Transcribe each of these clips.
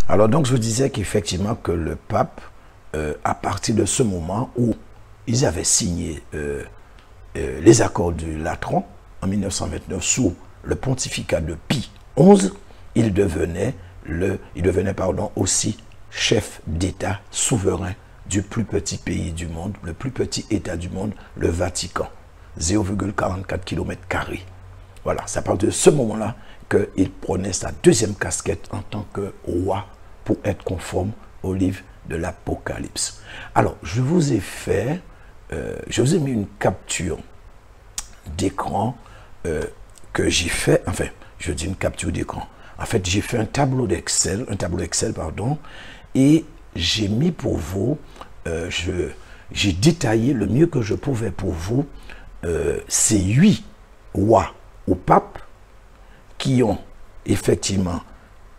Alors donc je vous disais qu'effectivement que le pape, à partir de ce moment où ils avaient signé les accords du Latran en 1929 sous le pontificat de Pie XI, il devenait aussi chef d'État souverain du plus petit pays du monde, le plus petit État du monde, le Vatican, 0,44 km². Voilà, c'est à partir de ce moment-là qu'il prenait sa deuxième casquette en tant que roi pour être conforme au livre de l'Apocalypse. Alors, je vous ai mis une capture d'écran que j'ai fait, enfin, je dis une capture d'écran. En fait, j'ai fait un tableau Excel, pardon, et j'ai mis pour vous, j'ai détaillé le mieux que je pouvais pour vous ces 8 rois ou papes qui ont effectivement,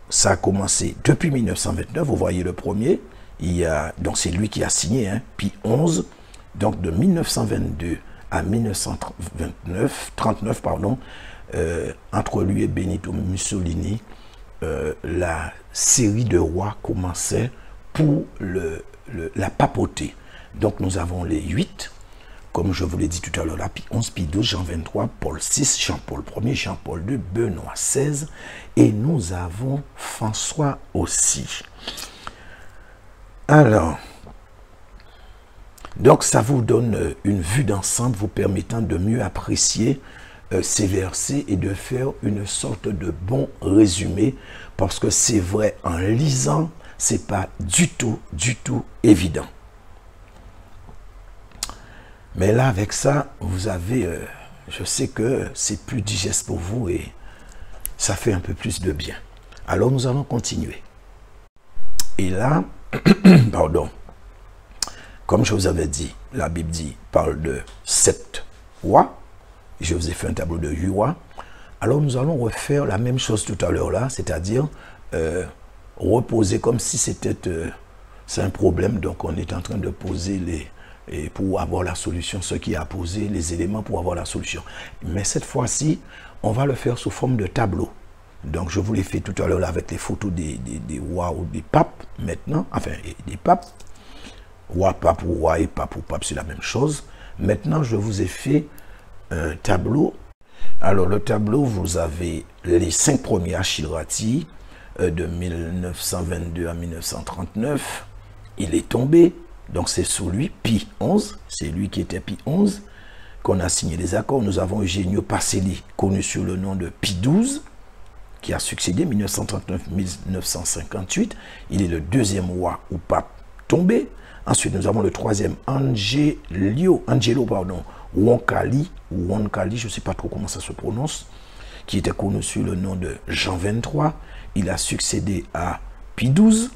ça a commencé depuis 1929, vous voyez le premier, donc c'est lui qui a signé, hein, Pie XI, donc de 1922 à 1939, pardon, entre lui et Benito Mussolini, la série de rois commençait pour la papauté. Donc nous avons les 8, comme je vous l'ai dit tout à l'heure, là, Pie XI, Pie XII, Jean XXIII, Paul VI, Jean-Paul Ier, Jean-Paul II, Benoît XVI, et nous avons François aussi. Alors, donc ça vous donne une vue d'ensemble vous permettant de mieux apprécier ces versets et de faire une sorte de bon résumé, parce que c'est vrai, en lisant, c'est pas du tout évident. Mais là, avec ça, vous avez, je sais que c'est plus digeste pour vous et ça fait un peu plus de bien. Alors, nous allons continuer. Et là, pardon, comme je vous avais dit, la Bible parle de 7 rois. Je vous ai fait un tableau de 8 rois. Alors, nous allons refaire la même chose tout à l'heure là, c'est-à-dire reposer comme si c'était c'est un problème. Donc, on est en train de poser et pour avoir la solution, ce qui a posé les éléments pour avoir la solution. Mais cette fois-ci, on va le faire sous forme de tableau. Donc, je vous l'ai fait tout à l'heure avec les photos des rois ou des papes, maintenant, enfin, des papes. Roi, pape ou roi et pape ou pape, c'est la même chose. Maintenant, je vous ai fait un tableau. Alors, le tableau, vous avez les 5 premiers Achirati de 1922 à 1939. Il est tombé. Donc, c'est sous lui, Pie XI, c'est lui qui était Pie XI, qu'on a signé les accords. Nous avons Eugenio Pacelli, connu sous le nom de Pie XII, qui a succédé 1939-1958. Il est le deuxième roi ou pape tombé. Ensuite, nous avons le troisième, Angelo Roncalli, je ne sais pas trop comment ça se prononce, qui était connu sous le nom de Jean XXIII. Il a succédé à Pie XII,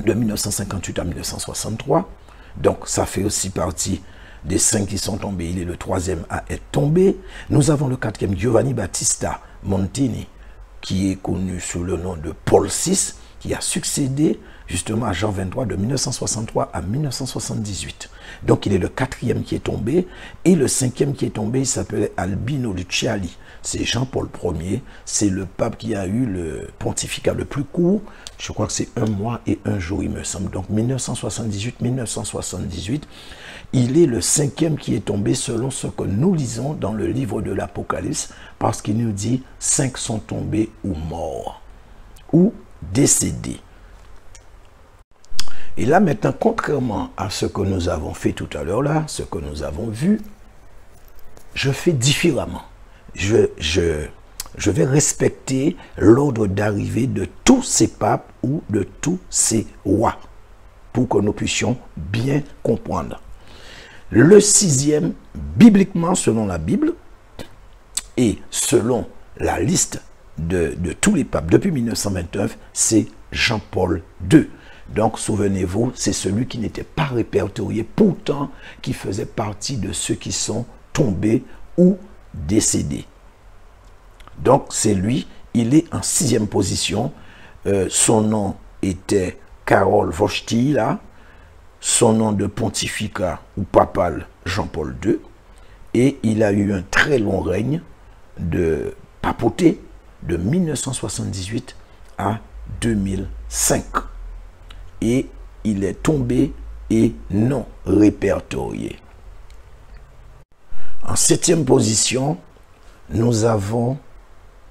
de 1958 à 1963. Donc, ça fait aussi partie des 5 qui sont tombés. Il est le troisième à être tombé. Nous avons le quatrième, Giovanni Battista Montini, qui est connu sous le nom de Paul VI, qui a succédé justement à Jean XXIII de 1963 à 1978. Donc, il est le quatrième qui est tombé. Et le cinquième qui est tombé, il s'appelait Albino Luciali. C'est Jean-Paul Ier. C'est le pape qui a eu le pontificat le plus court. Je crois que c'est 1 mois et 1 jour, il me semble. Donc, 1978. Il est le cinquième qui est tombé selon ce que nous lisons dans le livre de l'Apocalypse, parce qu'il nous dit 5 sont tombés ou morts ou décédés. Et là maintenant, contrairement à ce que nous avons fait tout à l'heure là, ce que nous avons vu, je fais différemment. Je vais respecter l'ordre d'arrivée de tous ces papes ou de tous ces rois, pour que nous puissions bien comprendre. Le 6e, bibliquement, selon la Bible, et selon la liste de tous les papes depuis 1929, c'est Jean-Paul II. Donc, souvenez-vous, c'est celui qui n'était pas répertorié, pourtant qui faisait partie de ceux qui sont tombés ou décédés. Donc, c'est lui, il est en 6e position. Son nom était Karol Wojtyła, son nom de pontificat ou papal Jean-Paul II, et il a eu un très long règne de papauté de 1978 à 2000. 2005. Et il est tombé et non répertorié. En 7e position, nous avons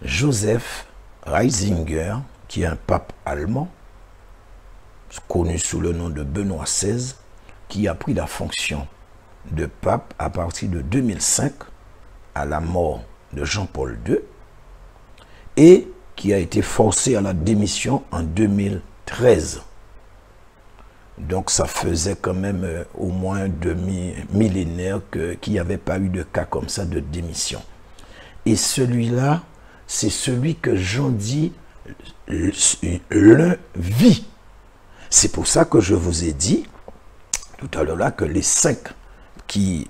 Joseph Ratzinger, qui est un pape allemand, connu sous le nom de Benoît XVI, qui a pris la fonction de pape à partir de 2005, à la mort de Jean-Paul II, et qui a été forcé à la démission en 2013. Donc ça faisait quand même au moins un demi-millénaire qu'il n'y avait pas eu de cas comme ça de démission. Et celui-là, c'est celui que Jean dit, l'un vit. C'est pour ça que je vous ai dit tout à l'heure là que les 5 qui,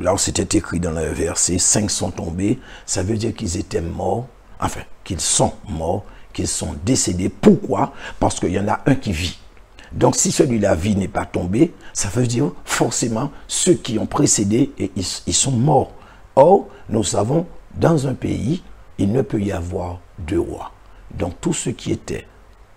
là où c'était écrit dans le verset, 5 sont tombés, ça veut dire qu'ils étaient morts, enfin, qu'ils sont morts, qu'ils sont décédés. Pourquoi? Parce qu'il y en a un qui vit. Donc si celui-là vit n'est pas tombé, ça veut dire forcément ceux qui ont précédé, et ils sont morts. Or, nous savons, dans un pays, il ne peut y avoir deux rois. Donc tous ceux qui étaient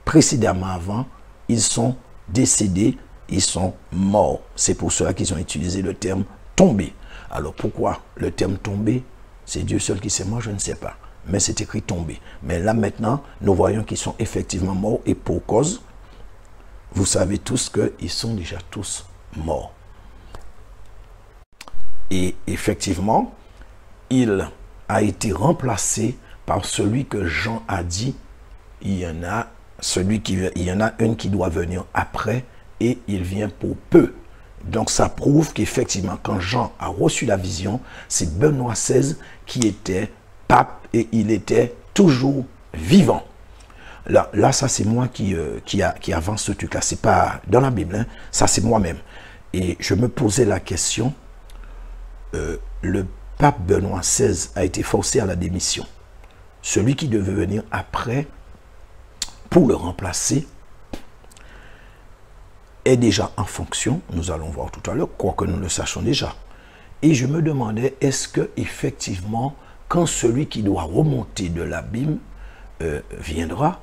précédemment avant, ils sont décédés, ils sont morts. C'est pour cela qu'ils ont utilisé le terme tomber. Alors pourquoi le terme tomber? C'est Dieu seul qui sait, moi je ne sais pas. Mais c'est écrit tomber. Mais là maintenant, nous voyons qu'ils sont effectivement morts et pour cause, vous savez tous qu'ils sont déjà tous morts. Et effectivement, il a été remplacé par celui que Jean a dit, il y en a un qui doit venir après et il vient pour peu. Donc ça prouve qu'effectivement, quand Jean a reçu la vision, c'est Benoît XVI qui était pape et il était toujours vivant. Là ça c'est moi qui avance ce truc-là. C'est pas dans la Bible, hein. Ça c'est moi-même. Et je me posais la question, le pape Benoît XVI a été forcé à la démission. Celui qui devait venir après pour le remplacer est déjà en fonction. Nous allons voir tout à l'heure, quoique nous le sachions déjà. Et je me demandais, est-ce que effectivement, quand celui qui doit remonter de l'abîme viendra,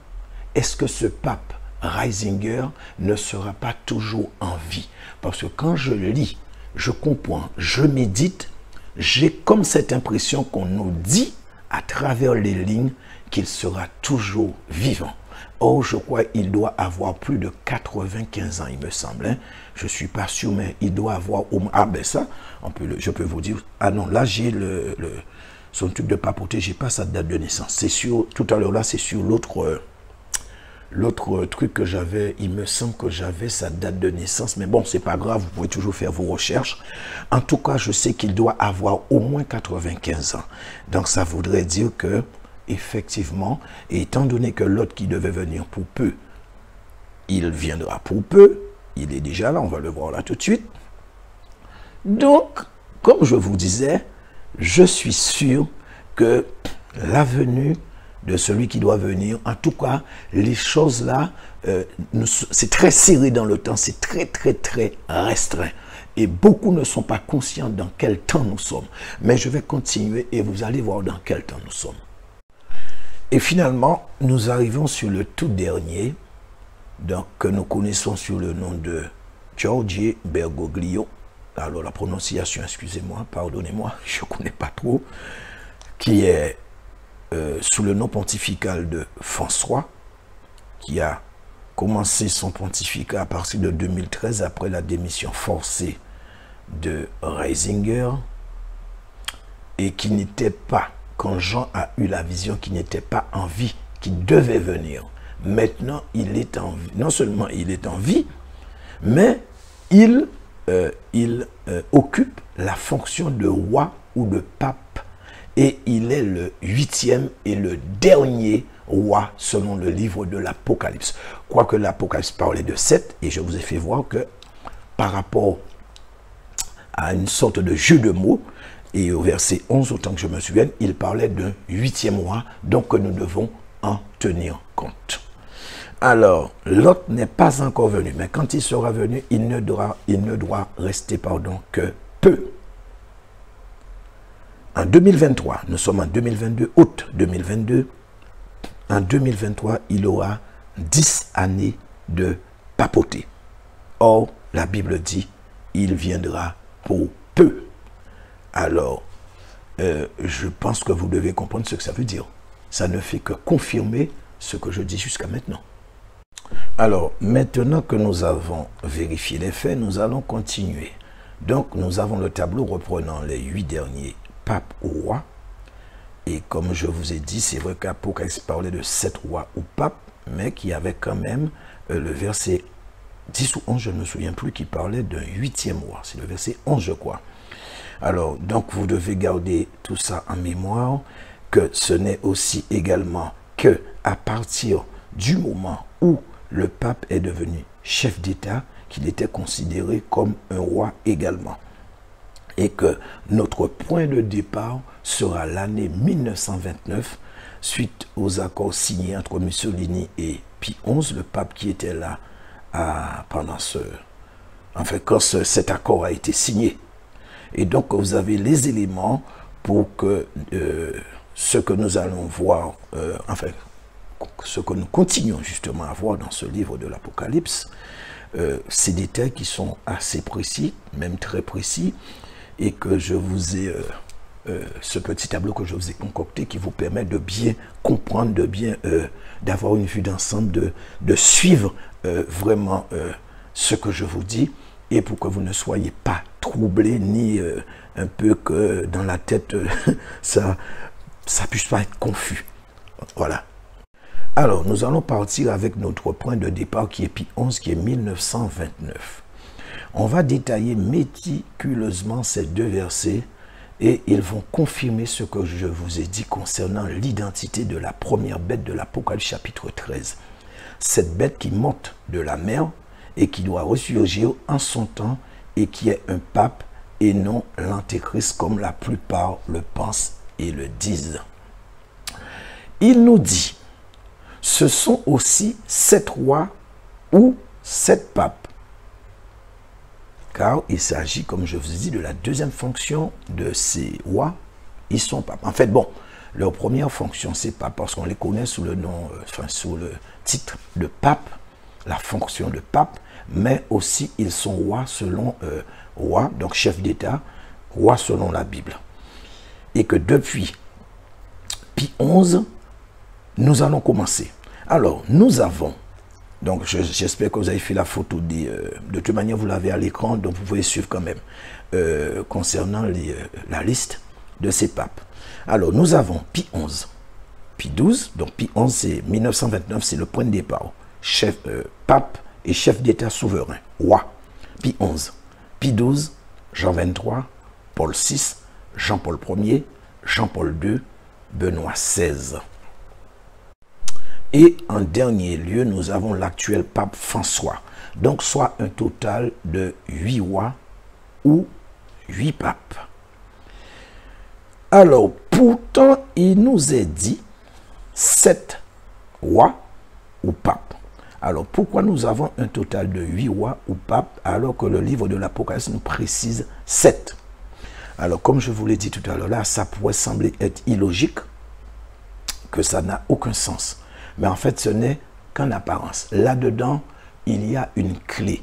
est-ce que ce pape Ratzinger ne sera pas toujours en vie? Parce que quand je lis, je comprends, je médite, j'ai comme cette impression qu'on nous dit à travers les lignes qu'il sera toujours vivant. Or, je crois qu'il doit avoir plus de 95 ans, il me semble. Hein. Je ne suis pas sûr, mais il doit avoir au moins... Ah ben ça, je peux vous dire... Ah non, là j'ai son truc de papauté, j'ai pas sa date de naissance. C'est sur... Tout à l'heure là, c'est sur l'autre truc que j'avais. Il me semble que j'avais sa date de naissance. Mais bon, c'est pas grave, vous pouvez toujours faire vos recherches. En tout cas, je sais qu'il doit avoir au moins 95 ans. Donc ça voudrait dire que effectivement, et étant donné que l'autre qui devait venir pour peu, il viendra pour peu, il est déjà là, on va le voir là tout de suite. Donc, comme je vous disais, je suis sûr que la venue de celui qui doit venir, en tout cas, les choses là, c'est très serré dans le temps, c'est très restreint. Et beaucoup ne sont pas conscients dans quel temps nous sommes. Mais je vais continuer et vous allez voir dans quel temps nous sommes. Et finalement, nous arrivons sur le tout dernier, donc, que nous connaissons sous le nom de Giorgi Bergoglio. Alors la prononciation, excusez-moi, pardonnez-moi, je ne connais pas trop, qui est sous le nom pontifical de François, qui a commencé son pontificat à partir de 2013 après la démission forcée de Ratzinger et qui n'était pas, quand Jean a eu la vision, qui n'était pas en vie, qui devait venir. Maintenant, il est en vie. Non seulement il est en vie, mais il occupe la fonction de roi ou de pape. Et il est le 8e et le dernier roi selon le livre de l'Apocalypse. Quoique l'Apocalypse parlait de 7, et je vous ai fait voir que par rapport à une sorte de jeu de mots, et au verset 11, autant que je me souvienne, il parlait d'un 8e roi, donc que nous devons en tenir compte. Alors, l'autre n'est pas encore venu, mais quand il sera venu, il ne doit rester que peu. En 2023, nous sommes en 2022, août 2022, en 2023, il aura 10 années de papauté. Or, la Bible dit, il viendra pour peu. Alors, je pense que vous devez comprendre ce que ça veut dire. Ça ne fait que confirmer ce que je dis jusqu'à maintenant. Alors, maintenant que nous avons vérifié les faits, nous allons continuer. Donc, nous avons le tableau reprenant les 8 derniers papes ou rois. Et comme je vous ai dit, c'est vrai qu'Apocalypse parlait de 7 rois ou papes, mais qu'il y avait quand même le verset 10 ou 11, je ne me souviens plus, qui parlait d'un 8e roi. C'est le verset 11, je crois. Alors, donc, vous devez garder tout ça en mémoire, que ce n'est aussi également que à partir du moment où le pape est devenu chef d'État, qu'il était considéré comme un roi également. Et que notre point de départ sera l'année 1929, suite aux accords signés entre Mussolini et Pie XI, le pape qui était là pendant quand cet accord a été signé. Et donc vous avez les éléments pour que ce que nous allons voir, ce que nous continuons justement à voir dans ce livre de l'Apocalypse, ces détails qui sont assez précis, même très précis, et que je vous ai, ce petit tableau que je vous ai concocté qui vous permet de bien comprendre, de bien, d'avoir une vue d'ensemble, de suivre vraiment ce que je vous dis, et pour que vous ne soyez pas troublés, ni un peu que dans la tête, ça puisse pas être confus. Voilà. Alors, nous allons partir avec notre point de départ qui est Pie XI, qui est 1929. On va détailler méticuleusement ces 2 versets et ils vont confirmer ce que je vous ai dit concernant l'identité de la première bête de l'Apocalypse chapitre 13. Cette bête qui monte de la mer et qui doit ressurgir en son temps et qui est un pape et non l'antéchrist comme la plupart le pensent et le disent. Il nous dit, ce sont aussi 7 rois ou 7 papes. Car il s'agit, comme je vous ai dit, de la deuxième fonction de ces rois. Ils sont papes. En fait, bon, leur première fonction, c'est pas parce qu'on les connaît sous le nom, sous le titre de pape, la fonction de pape, mais aussi ils sont rois selon roi, donc chef d'État, roi selon la Bible. Et que depuis Pie XI, nous allons commencer. Alors, nous avons, donc j'espère que vous avez fait la photo de toute manière, vous l'avez à l'écran, donc vous pouvez suivre quand même, concernant la liste de ces papes. Alors, nous avons Pie XI, Pie XII, donc Pie XI, c'est 1929, c'est le point de départ. Pape et chef d'État souverain, roi. Pie XI, Pie XII, Jean XXIII, Paul VI, Jean-Paul Ier, Jean-Paul II, Benoît XVI. Et en dernier lieu, nous avons l'actuel pape François. Donc, soit un total de 8 rois ou 8 papes. Alors, pourtant, il nous est dit 7 rois ou papes. Alors, pourquoi nous avons un total de 8 rois ou papes alors que le livre de l'Apocalypse nous précise 7? Alors, comme je vous l'ai dit tout à l'heure, là, ça pourrait sembler être illogique, que ça n'a aucun sens. Mais en fait, ce n'est qu'en apparence. Là-dedans, il y a une clé.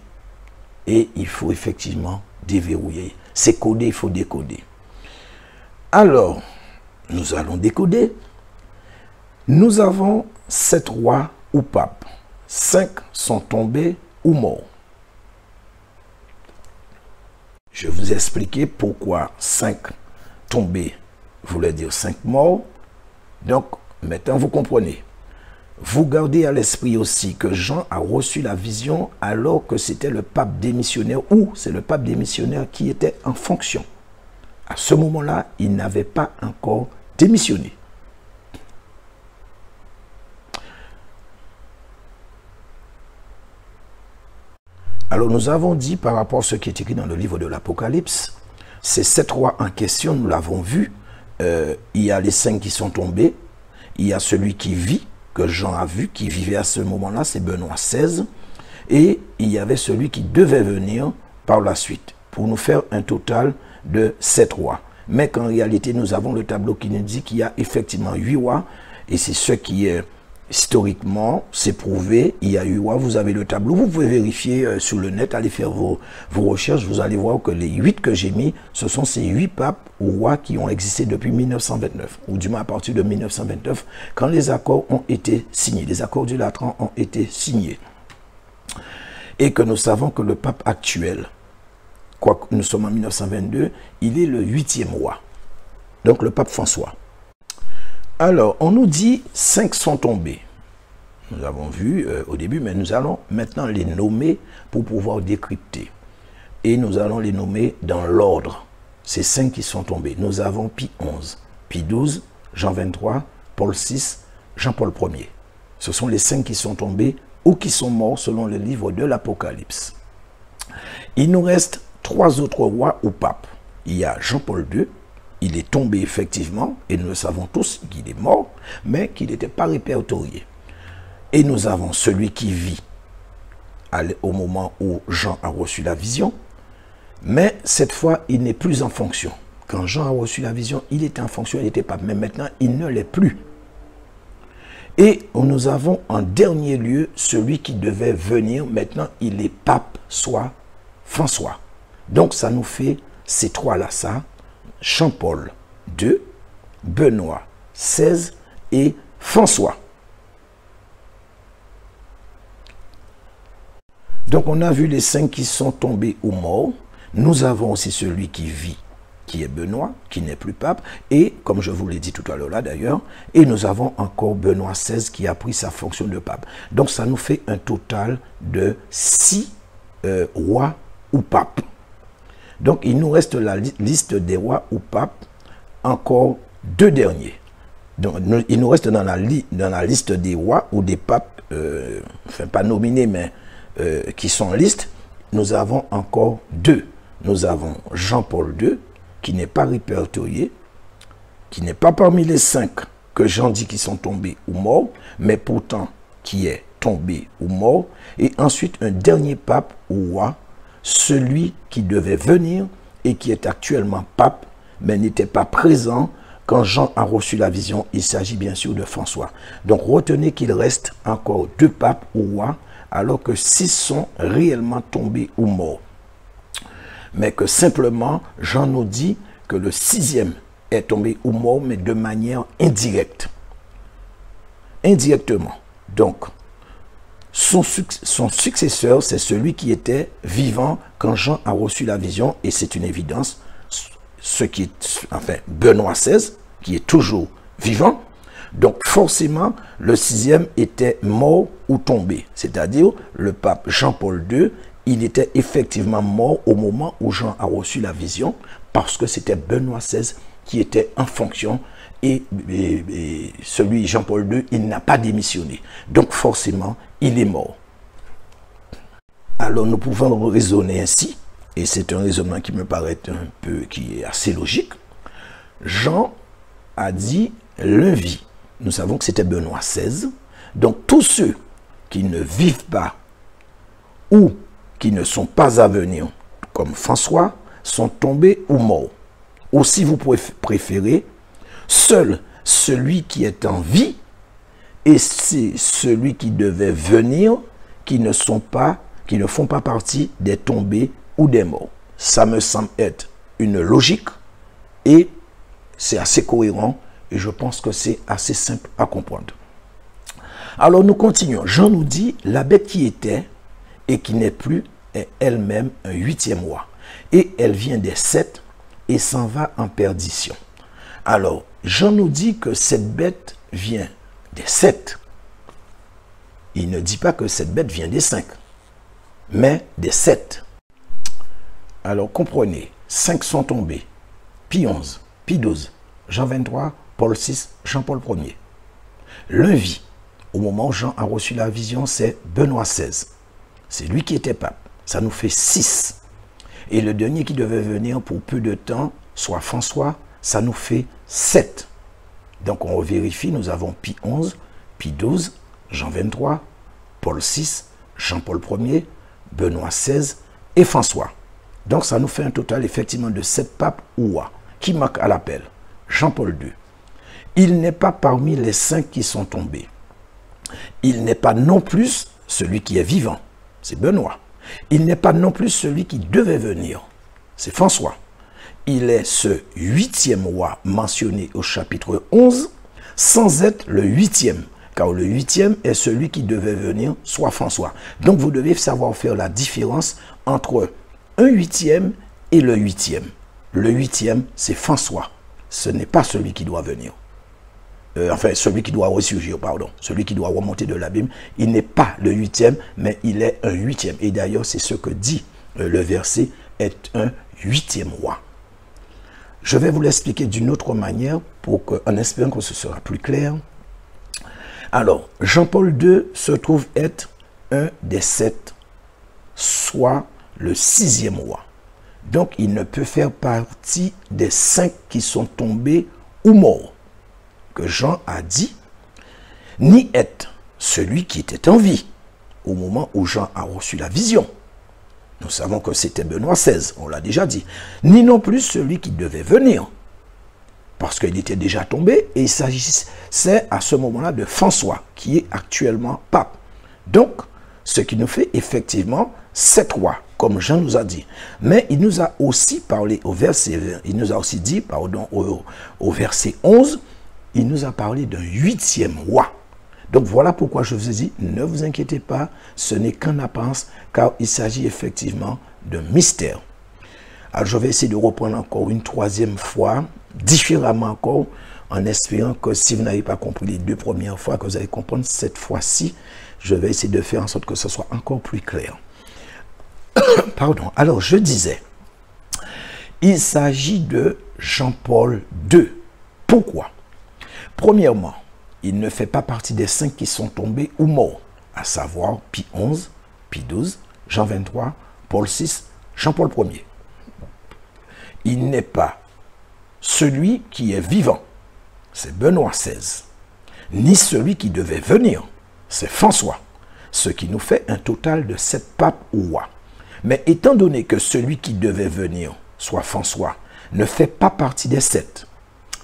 Et il faut effectivement déverrouiller. C'est codé, il faut décoder. Alors, nous allons décoder. Nous avons 7 rois ou papes. 5 sont tombés ou morts. Je vous ai expliqué pourquoi 5 tombés voulait dire 5 morts. Donc, maintenant, vous comprenez. Vous gardez à l'esprit aussi que Jean a reçu la vision alors que c'était le pape démissionnaire ou c'est le pape démissionnaire qui était en fonction. À ce moment-là, il n'avait pas encore démissionné. Alors nous avons dit par rapport à ce qui est écrit dans le livre de l'Apocalypse, ces 7 rois en question, nous l'avons vu, il y a les 5 qui sont tombés, il y a celui qui vit, que Jean a vu, qui vivait à ce moment-là, c'est Benoît XVI, et il y avait celui qui devait venir par la suite, pour nous faire un total de 7 rois. Mais qu'en réalité, nous avons le tableau qui nous dit qu'il y a effectivement 8 rois, et c'est ce qui est historiquement, c'est prouvé, il y a eu, vous avez le tableau, vous pouvez vérifier sur le net, allez faire vos recherches, vous allez voir que les 8 que j'ai mis, ce sont ces 8 papes ou rois qui ont existé depuis 1929, ou du moins à partir de 1929, quand les accords ont été signés, les accords du Latran ont été signés. Et que nous savons que le pape actuel, quoique nous sommes en 1922, il est le 8e roi, donc le pape François. Alors, on nous dit 5 sont tombés. Nous avons vu au début, mais nous allons maintenant les nommer pour pouvoir décrypter. Et nous allons les nommer dans l'ordre. Ces 5 qui sont tombés. Nous avons Pie XI, Pie XII, Jean XXIII, Paul VI, Jean-Paul Ier. Ce sont les 5 qui sont tombés ou qui sont morts selon le livre de l'Apocalypse. Il nous reste 3 autres rois ou papes. Il y a Jean-Paul II. Il est tombé effectivement, et nous le savons tous qu'il est mort, mais qu'il n'était pas répertorié. Et nous avons celui qui vit au moment où Jean a reçu la vision, mais cette fois, il n'est plus en fonction. Quand Jean a reçu la vision, il était en fonction, il n'était pas, mais maintenant, il ne l'est plus. Et nous avons en dernier lieu celui qui devait venir, maintenant, il est pape, soit François. Donc, ça nous fait ces trois-là, ça. Jean-Paul II, Benoît XVI et François. Donc on a vu les 5 qui sont tombés ou morts. Nous avons aussi celui qui vit, qui est Benoît, qui n'est plus pape. Et comme je vous l'ai dit tout à l'heure là d'ailleurs, et nous avons encore Benoît XVI qui a pris sa fonction de pape. Donc ça nous fait un total de 6 rois ou papes. Donc, il nous reste la liste des rois ou papes, encore 2 derniers. Donc, il nous reste dans la liste des rois ou des papes, enfin pas nominés, mais qui sont en liste, nous avons encore 2. Nous avons Jean-Paul II, qui n'est pas répertorié, qui n'est pas parmi les 5 que Jean dit qui sont tombés ou morts, mais pourtant qui est tombé ou mort. Et ensuite, un dernier pape ou roi, celui qui devait venir et qui est actuellement pape, mais n'était pas présent quand Jean a reçu la vision. Il s'agit bien sûr de François. Donc retenez qu'il reste encore 2 papes ou rois, alors que 6 sont réellement tombés ou morts. Mais que simplement, Jean nous dit que le 6e est tombé ou mort, mais de manière indirecte. Indirectement. Donc, son successeur, c'est celui qui était vivant quand Jean a reçu la vision, et c'est une évidence, Benoît XVI, qui est toujours vivant. Donc forcément, le 6e était mort ou tombé, c'est-à-dire le pape Jean-Paul II, il était effectivement mort au moment où Jean a reçu la vision, parce que c'était Benoît XVI qui était en fonction, et celui Jean-Paul II, il n'a pas démissionné. Donc forcément, il est mort. Alors nous pouvons raisonner ainsi, et c'est un raisonnement qui me paraît qui est assez logique. Jean a dit l'un vit. Nous savons que c'était Benoît XVI. Donc tous ceux qui ne vivent pas ou qui ne sont pas à venir, comme François, sont tombés ou morts. Ou si vous préférez, seul celui qui est en vie et c'est celui qui devait venir qui ne font pas partie des tombés ou des morts. Ça me semble être une logique et c'est assez cohérent et je pense que c'est assez simple à comprendre. Alors nous continuons. Jean nous dit la bête qui était et qui n'est plus est elle-même un 8e roi et elle vient des 7 et s'en va en perdition. Alors Jean nous dit que cette bête vient des 7. Il ne dit pas que cette bête vient des 5, mais des 7. Alors comprenez, 5 sont tombés. Pie XI, Pie XII, Jean XXIII, Paul VI, Jean-Paul Ier. L'un vit. Au moment où Jean a reçu la vision, c'est Benoît XVI. C'est lui qui était pape. Ça nous fait 6. Et le dernier qui devait venir pour peu de temps, soit François, ça nous fait 7. Donc on vérifie, nous avons Pie XI, Pie XII, Jean XXIII, Paul VI, Jean-Paul Ier, Benoît XVI et François. Donc ça nous fait un total effectivement de 7 papes ou rois. Qui manque à l'appel? Jean-Paul II. Il n'est pas parmi les 5 qui sont tombés. Il n'est pas non plus celui qui est vivant. C'est Benoît. Il n'est pas non plus celui qui devait venir. C'est François. Il est ce 8e roi mentionné au chapitre 11, sans être le 8e. Car le 8e est celui qui devait venir, soit François. Donc vous devez savoir faire la différence entre un 8e et le 8e. Le 8e, c'est François. Ce n'est pas celui qui doit venir. Enfin, celui qui doit ressurgir, pardon. Celui qui doit remonter de l'abîme. Il n'est pas le 8e, mais il est un 8e. Et d'ailleurs, c'est ce que dit le verset, est un 8e roi. Je vais vous l'expliquer d'une autre manière, en espérant que ce sera plus clair. Alors, Jean-Paul II se trouve être un des 7, soit le 6e roi. Donc, il ne peut faire partie des 5 qui sont tombés ou morts, que Jean a dit, ni être celui qui était en vie au moment où Jean a reçu la vision. Nous savons que c'était Benoît XVI, on l'a déjà dit. Ni non plus celui qui devait venir, parce qu'il était déjà tombé, et il s'agissait à ce moment-là de François, qui est actuellement pape. Donc, ce qui nous fait effectivement 7 rois, comme Jean nous a dit. Mais il nous a aussi parlé au verset, il nous a aussi dit, pardon, au verset 11, il nous a parlé d'un 8e roi. Donc voilà pourquoi je vous ai dit, ne vous inquiétez pas, ce n'est qu'en apparence, car il s'agit effectivement d'un mystère. Alors je vais essayer de reprendre encore une 3e fois, différemment encore, en espérant que si vous n'avez pas compris les 2 premières fois, que vous allez comprendre cette fois-ci, je vais essayer de faire en sorte que ce soit encore plus clair. Pardon. Alors je disais, il s'agit de Jean-Paul II. Pourquoi? Premièrement, il ne fait pas partie des 5 qui sont tombés ou morts, à savoir Pie XI, Pie XII, Jean XXIII, Paul VI, Jean-Paul Ier. Il n'est pas celui qui est vivant, c'est Benoît XVI, ni celui qui devait venir, c'est François, ce qui nous fait un total de 7 papes ou rois. Mais étant donné que celui qui devait venir, soit François, ne fait pas partie des 7,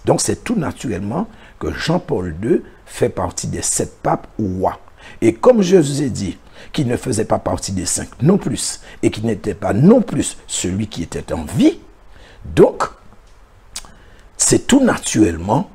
donc c'est tout naturellement que Jean-Paul II fait partie des 7 papes ou rois. Et comme je vous ai dit qu'il ne faisait pas partie des 5 non plus, et qu'il n'était pas non plus celui qui était en vie, donc c'est tout naturellement,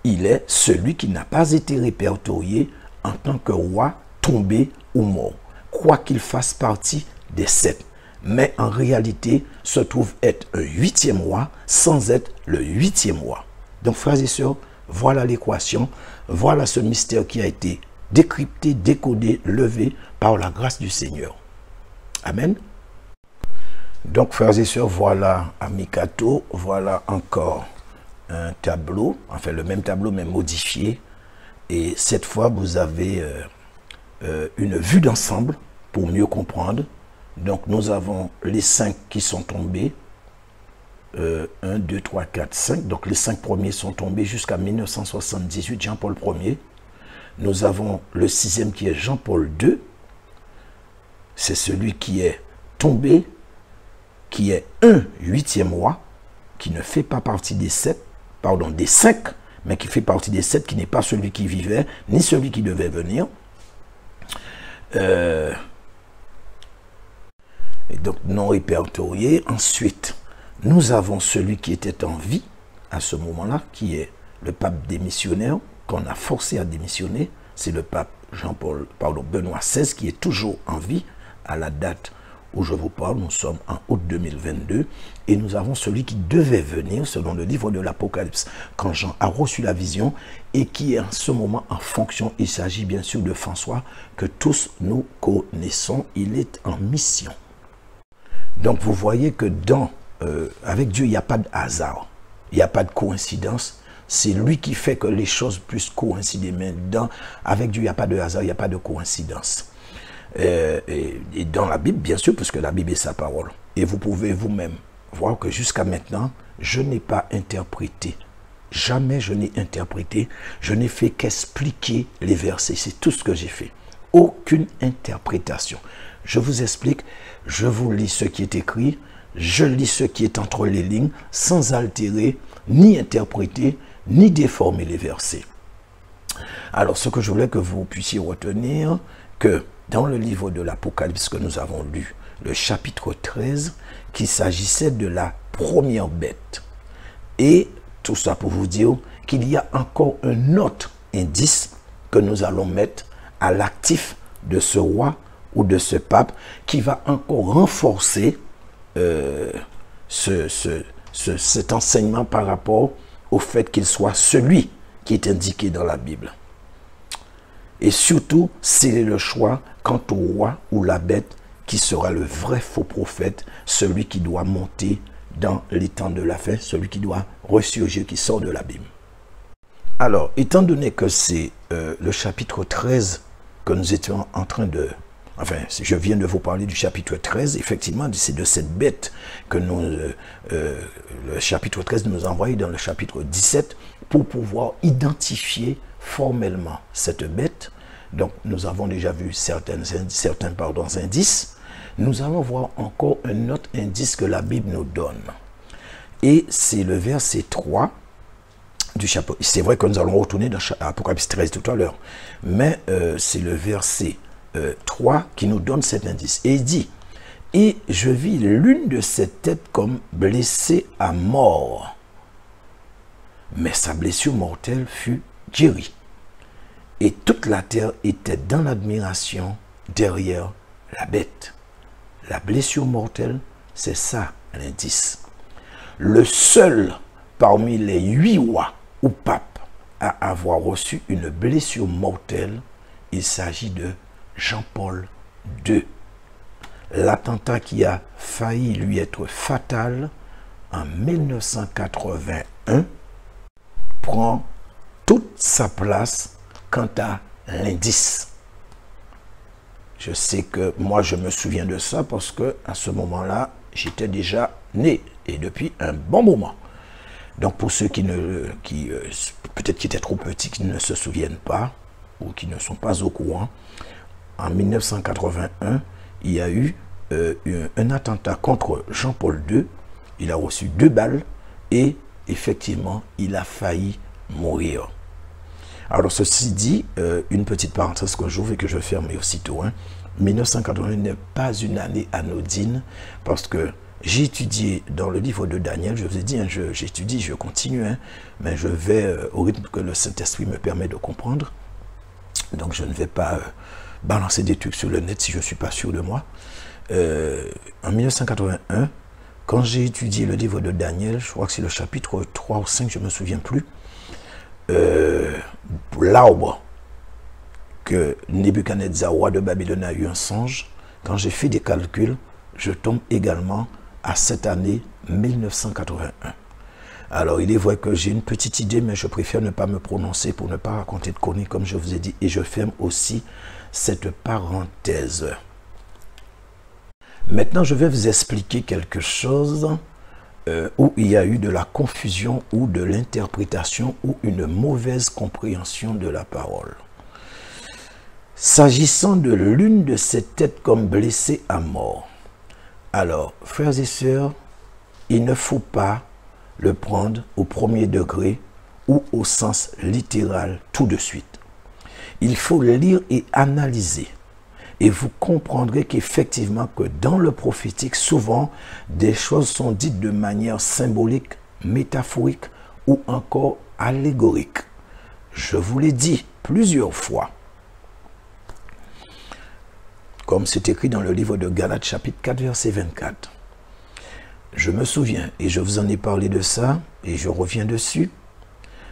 il est celui qui n'a pas été répertorié en tant que roi tombé ou mort, quoi qu'il fasse partie des 7. Mais en réalité, se trouve être un 8e roi sans être le 8e roi. Donc frères et sœurs, voilà l'équation, voilà ce mystère qui a été décrypté, décodé, levé par la grâce du Seigneur. Amen. Donc frères et sœurs, voilà Amicato, voilà encore un tableau, enfin le même tableau mais modifié. Et cette fois, vous avez une vue d'ensemble pour mieux comprendre. Donc nous avons les 5 qui sont tombés. 1, 2, 3, 4, 5. Donc les 5 premiers sont tombés jusqu'à 1978, Jean-Paul Ier. Nous avons le 6e qui est Jean-Paul II. C'est celui qui est tombé, qui est un 8e roi, qui ne fait pas partie des 7, pardon, des 5, mais qui fait partie des 7, qui n'est pas celui qui vivait, ni celui qui devait venir. Et donc non répertorié. Ensuite, nous avons celui qui était en vie à ce moment-là, qui est le pape démissionnaire, qu'on a forcé à démissionner. C'est le pape Benoît XVI qui est toujours en vie à la date où je vous parle. Nous sommes en août 2022 et nous avons celui qui devait venir selon le livre de l'Apocalypse quand Jean a reçu la vision et qui est en ce moment en fonction. Il s'agit bien sûr de François que tous nous connaissons. Il est en mission. Donc vous voyez que avec Dieu, il n'y a pas de hasard, il n'y a pas de coïncidence. C'est lui qui fait que les choses puissent coïncider. Mais avec Dieu, il n'y a pas de hasard, il n'y a pas de coïncidence. Et dans la Bible, bien sûr, puisque la Bible est sa parole. Et vous pouvez vous-même voir que jusqu'à maintenant, je n'ai pas interprété. Jamais je n'ai interprété. Je n'ai fait qu'expliquer les versets. C'est tout ce que j'ai fait. Aucune interprétation. Je vous explique, je vous lis ce qui est écrit, je lis ce qui est entre les lignes, sans altérer, ni interpréter, ni déformer les versets. Alors, ce que je voulais que vous puissiez retenir, que dans le livre de l'Apocalypse que nous avons lu, le chapitre 13, qu'il s'agissait de la première bête. Et tout ça pour vous dire qu'il y a encore un autre indice que nous allons mettre à l'actif de ce roi ou de ce pape qui va encore renforcer cet enseignement par rapport au fait qu'il soit celui qui est indiqué dans la Bible. Et surtout, c'est le choix quant au roi ou la bête qui sera le vrai faux prophète, celui qui doit monter dans les temps de la fin, celui qui doit ressurgir, qui sort de l'abîme. Alors, étant donné que c'est le chapitre 13 que nous étions en train de... Enfin, je viens de vous parler du chapitre 13, effectivement, c'est de cette bête que le chapitre 13 nous envoie dans le chapitre 17 pour pouvoir identifier formellement cette bête. Donc, nous avons déjà vu certains indices. Nous allons voir encore un autre indice que la Bible nous donne. Et c'est le verset 3 du chapitre. C'est vrai que nous allons retourner dans Apocalypse 13 tout à l'heure. Mais c'est le verset 3 qui nous donne cet indice. Et il dit, « Et je vis l'une de ses têtes comme blessée à mort. Mais sa blessure mortelle fut guérie. Et toute la terre était dans l'admiration derrière la bête. » La blessure mortelle, c'est ça l'indice. Le seul parmi les 8 rois ou papes à avoir reçu une blessure mortelle, il s'agit de Jean-Paul II. L'attentat qui a failli lui être fatal en 1981 prend toute sa place quant à l'indice. Je sais que moi, je me souviens de ça parce que à ce moment-là, j'étais déjà né et depuis un bon moment. Donc, pour ceux peut-être qui étaient trop petits, qui ne se souviennent pas ou qui ne sont pas au courant, en 1981, il y a eu un attentat contre Jean-Paul II. Il a reçu 2 balles et effectivement, il a failli mourir. Alors, ceci dit, une petite parenthèse que j'ouvre et que je ferme aussitôt. 1981 n'est pas une année anodine parce que j'ai étudié dans le livre de Daniel. Je vous ai dit, j'étudie, je continue, mais je vais au rythme que le Saint-Esprit me permet de comprendre. Donc, je ne vais pas balancer des trucs sur le net si je ne suis pas sûr de moi. En 1981, quand j'ai étudié le livre de Daniel, je crois que c'est le chapitre 3 ou 5, je ne me souviens plus, l'arbre que Nebuchadnezzar, roi de Babylone, a eu un songe. Quand j'ai fait des calculs, je tombe également à cette année 1981. Alors, il est vrai que j'ai une petite idée, mais je préfère ne pas me prononcer pour ne pas raconter de conneries, comme je vous ai dit. Et je ferme aussi cette parenthèse. Maintenant, je vais vous expliquer quelque chose où il y a eu de la confusion ou de l'interprétation ou une mauvaise compréhension de la parole. S'agissant de l'une de ces têtes comme blessée à mort. Alors, frères et sœurs, il ne faut pas le prendre au premier degré ou au sens littéral tout de suite. Il faut le lire et analyser. Et vous comprendrez qu'effectivement, que dans le prophétique, souvent, des choses sont dites de manière symbolique, métaphorique ou encore allégorique. Je vous l'ai dit plusieurs fois. Comme c'est écrit dans le livre de Galates, chapitre 4, verset 24. Je me souviens, et je vous en ai parlé de ça, et je reviens dessus.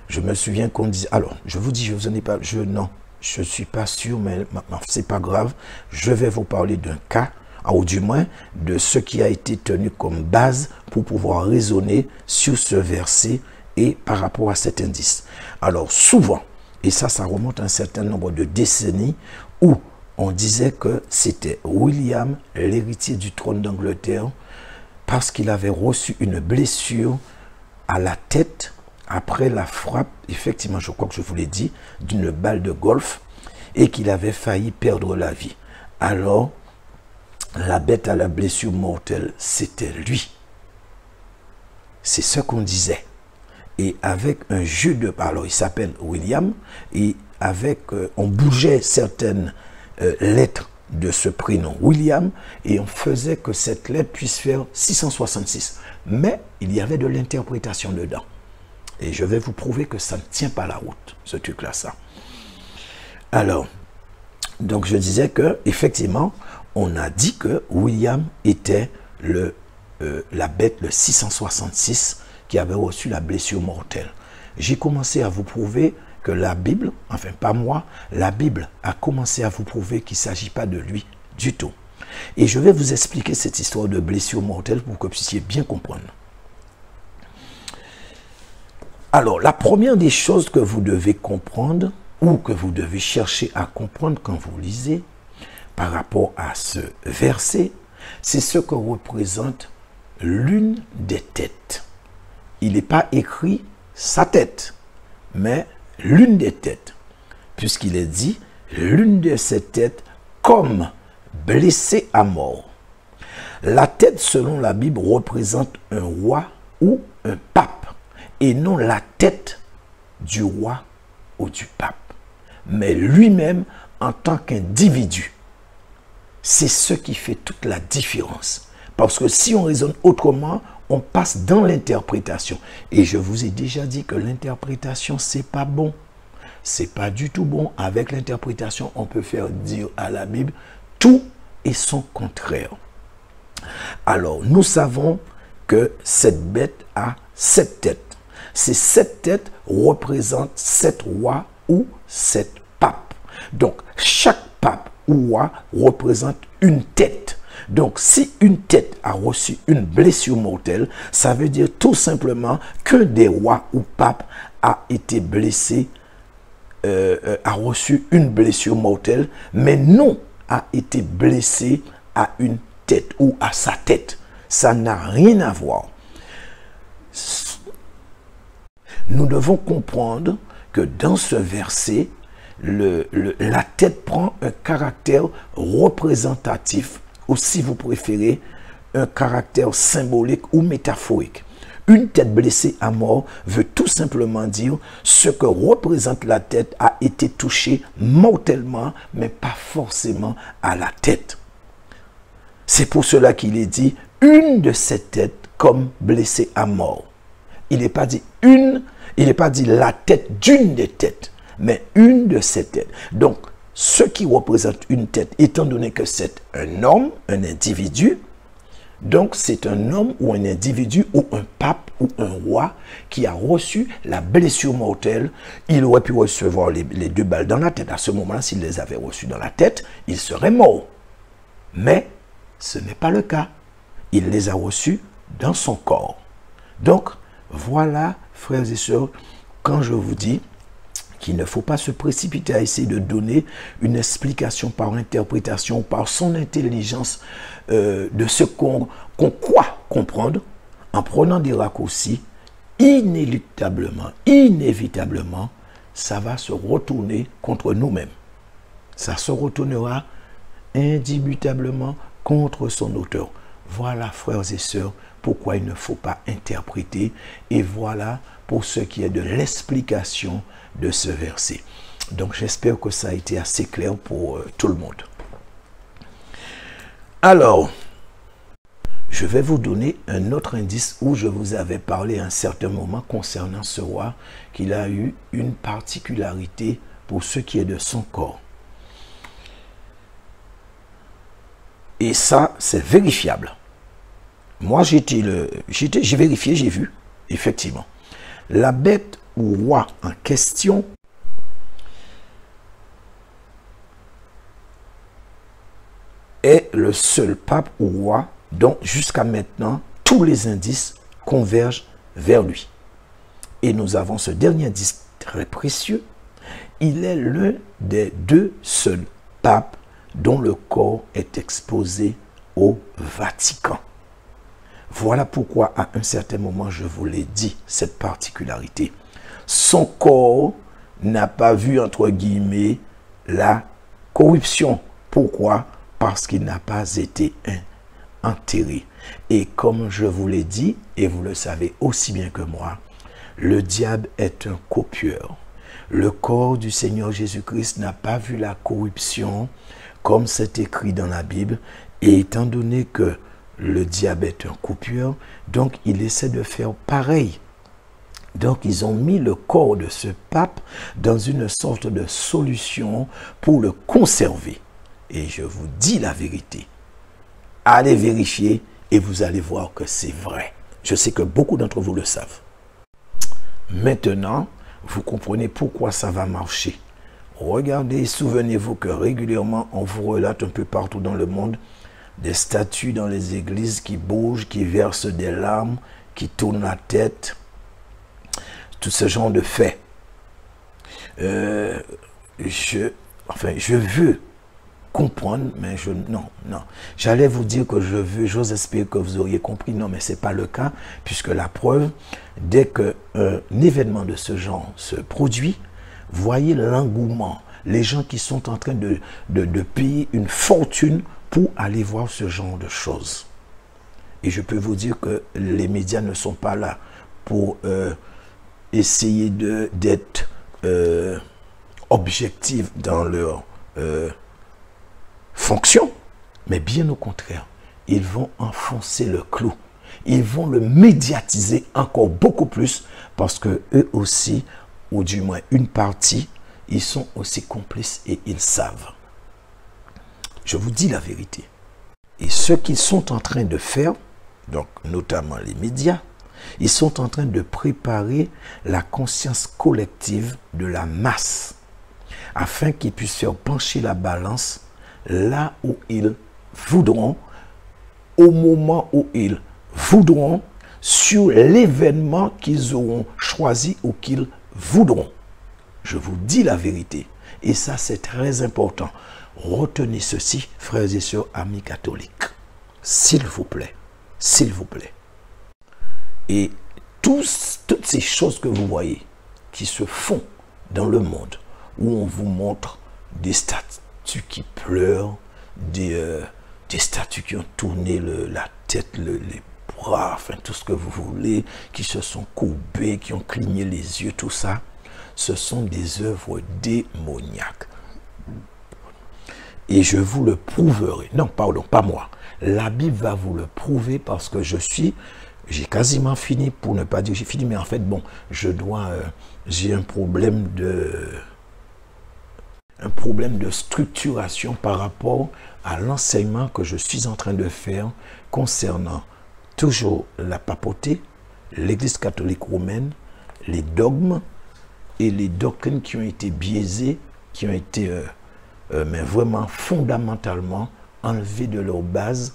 Je me souviens qu'on disait... Alors, je vous dis, je vous en ai parlé... Non, je ne suis pas sûr, mais c'est pas grave. Je vais vous parler d'un cas, ou du moins, de ce qui a été tenu comme base pour pouvoir raisonner sur ce verset et par rapport à cet indice. Alors, souvent, et ça remonte à un certain nombre de décennies, où on disait que c'était William, l'héritier du trône d'Angleterre, parce qu'il avait reçu une blessure à la tête après la frappe, effectivement, je crois que je vous l'ai dit, d'une balle de golf, et qu'il avait failli perdre la vie. Alors, la bête à la blessure mortelle, c'était lui. C'est ce qu'on disait. Et avec un jeu de... Alors, il s'appelle William, et on bougeait certaines lettres de ce prénom William et on faisait que cette lettre puisse faire 666. Mais il y avait de l'interprétation dedans. Et je vais vous prouver que ça ne tient pas la route, ce truc-là, ça. Alors, donc je disais que effectivement, on a dit que William était la bête, le 666, qui avait reçu la blessure mortelle. J'ai commencé à vous prouver que la Bible, enfin pas moi, la Bible a commencé à vous prouver qu'il ne s'agit pas de lui du tout. Et je vais vous expliquer cette histoire de blessure mortelle pour que vous puissiez bien comprendre. Alors, la première des choses que vous devez comprendre, ou que vous devez chercher à comprendre quand vous lisez, par rapport à ce verset, c'est ce que représente l'une des têtes. Il n'est pas écrit sa tête, mais l'une des têtes, puisqu'il est dit l'une de ces têtes comme blessée à mort. La tête, selon la Bible, représente un roi ou un pape, et non la tête du roi ou du pape, mais lui-même en tant qu'individu. C'est ce qui fait toute la différence. Parce que si on raisonne autrement, on passe dans l'interprétation. Et je vous ai déjà dit que l'interprétation, c'est pas bon. C'est pas du tout bon. Avec l'interprétation, on peut faire dire à la Bible tout et son contraire. Alors, nous savons que cette bête a 7 têtes. Ces 7 têtes représentent 7 rois ou 7 papes. Donc, chaque pape ou roi représente une tête. Donc, si une tête a reçu une blessure mortelle, ça veut dire tout simplement que des rois ou papes a été blessé, a reçu une blessure mortelle, mais non a été blessé à une tête ou à sa tête. Ça n'a rien à voir. Nous devons comprendre que dans ce verset, la tête prend un caractère représentatif, ou si vous préférez, un caractère symbolique ou métaphorique. Une tête blessée à mort veut tout simplement dire ce que représente la tête a été touché mortellement, mais pas forcément à la tête. C'est pour cela qu'il est dit une de ces têtes comme blessée à mort. Il n'est pas dit une, il n'est pas dit la tête d'une des têtes, mais une de ces têtes. Donc, ce qui représente une tête, étant donné que c'est un homme, un individu, donc c'est un homme ou un individu ou un pape ou un roi qui a reçu la blessure mortelle. Il aurait pu recevoir les 2 balles dans la tête. À ce moment-là, s'il les avait reçues dans la tête, il serait mort. Mais ce n'est pas le cas. Il les a reçues dans son corps. Donc, voilà, frères et sœurs, quand je vous dis qu'il ne faut pas se précipiter à essayer de donner une explication par interprétation, par son intelligence de ce qu'on croit comprendre, en prenant des raccourcis, inéluctablement, inévitablement, ça va se retourner contre nous-mêmes. Ça se retournera indubitablement contre son auteur. Voilà, frères et sœurs, pourquoi il ne faut pas interpréter. Et voilà pour ce qui est de l'explication de ce verset. Donc j'espère que ça a été assez clair pour tout le monde. Alors, je vais vous donner un autre indice où je vous avais parlé à un certain moment concernant ce roi, qu'il a eu une particularité pour ce qui est de son corps. Et ça, c'est vérifiable. Moi, j'ai vérifié, j'ai vu, effectivement. La bête ou roi en question est le seul pape ou roi dont jusqu'à maintenant tous les indices convergent vers lui. Et nous avons ce dernier indice très précieux. Il est l'un des 2 seuls papes dont le corps est exposé au Vatican. Voilà pourquoi à un certain moment je vous l'ai dit, cette particularité. Son corps n'a pas vu, entre guillemets, la corruption. Pourquoi? Parce qu'il n'a pas été enterré. Et comme je vous l'ai dit, et vous le savez aussi bien que moi, le diable est un copieur. Le corps du Seigneur Jésus-Christ n'a pas vu la corruption, comme c'est écrit dans la Bible, et étant donné que le diabète est un coupure, donc il essaie de faire pareil. Donc ils ont mis le corps de ce pape dans une sorte de solution pour le conserver. Et je vous dis la vérité. Allez vérifier et vous allez voir que c'est vrai. Je sais que beaucoup d'entre vous le savent. Maintenant, vous comprenez pourquoi ça va marcher. Regardez, souvenez-vous que régulièrement, on vous relate un peu partout dans le monde des statues dans les églises qui bougent, qui versent des larmes, qui tournent la tête. Tout ce genre de faits. Je veux comprendre, mais non. J'allais vous dire que j'ose espérer que vous auriez compris. Non, mais ce n'est pas le cas, puisque la preuve, dès qu'un événement de ce genre se produit, voyez l'engouement. Les gens qui sont en train de payer une fortune pour aller voir ce genre de choses. Et je peux vous dire que les médias ne sont pas là pour essayer d'être objectifs dans leur fonction, mais bien au contraire, ils vont enfoncer le clou. Ils vont le médiatiser encore beaucoup plus parce que eux aussi, ou du moins une partie, ils sont aussi complices et ils savent. Je vous dis la vérité. Et ce qu'ils sont en train de faire, donc notamment les médias, ils sont en train de préparer la conscience collective de la masse afin qu'ils puissent faire pencher la balance là où ils voudront, au moment où ils voudront, sur l'événement qu'ils auront choisi ou qu'ils voudront. Je vous dis la vérité. Et ça, c'est très important. Retenez ceci, frères et sœurs, amis catholiques. S'il vous plaît. S'il vous plaît. Et toutes ces choses que vous voyez qui se font dans le monde, où on vous montre des statues qui pleurent, des statues qui ont tourné la tête, les bras, enfin tout ce que vous voulez, qui se sont courbées, qui ont cligné les yeux, tout ça, ce sont des œuvres démoniaques. Et je vous le prouverai. Non, pardon, pas moi. La Bible va vous le prouver parce que j'ai quasiment fini, pour ne pas dire j'ai fini, mais en fait, bon, j'ai un problème de structuration par rapport à l'enseignement que je suis en train de faire concernant toujours la papauté, l'Église catholique romaine, les dogmes et les doctrines qui ont été biaisées, qui ont été mais vraiment fondamentalement enlevées de leur base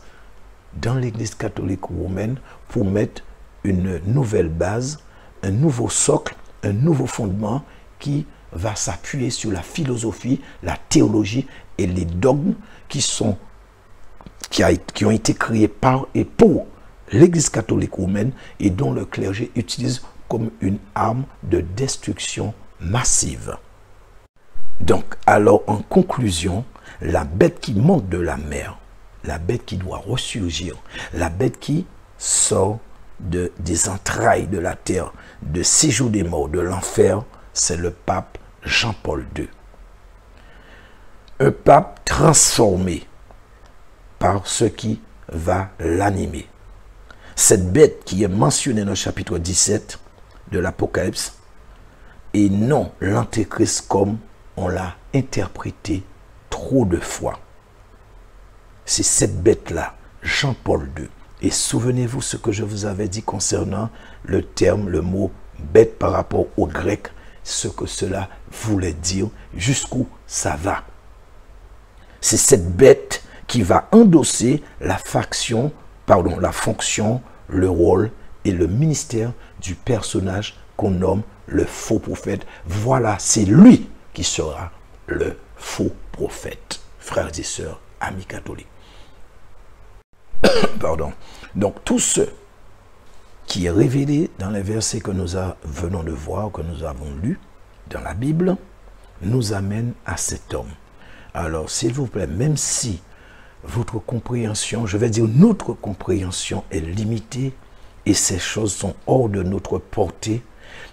dans l'Église catholique romaine pour mettre une nouvelle base, un nouveau socle, un nouveau fondement qui va s'appuyer sur la philosophie, la théologie et les dogmes qui ont été créés par et pour l'Église catholique romaine et dont le clergé utilise comme une arme de destruction massive. Donc, alors en conclusion, la bête qui monte de la mer, la bête qui doit ressurgir, la bête qui sort des entrailles de la terre, de séjour des morts, de l'enfer, c'est le pape Jean-Paul II. Un pape transformé par ce qui va l'animer. Cette bête qui est mentionnée dans le chapitre 17 de l'Apocalypse et non l'Antéchrist comme on l'a interprété trop de fois. C'est cette bête-là, Jean-Paul II. Et souvenez-vous ce que je vous avais dit concernant le terme, le mot bête par rapport au grec, ce que cela voulait dire, jusqu'où ça va. C'est cette bête qui va endosser la fonction, le rôle et le ministère du personnage qu'on nomme le faux prophète. Voilà, c'est lui qui sera le faux prophète, frères et sœurs, amis catholiques. Pardon. Donc, tout ce qui est révélé dans les versets que nous venons de voir, que nous avons lus dans la Bible, nous amène à cet homme. Alors, s'il vous plaît, même si votre compréhension, je vais dire notre compréhension est limitée et ces choses sont hors de notre portée,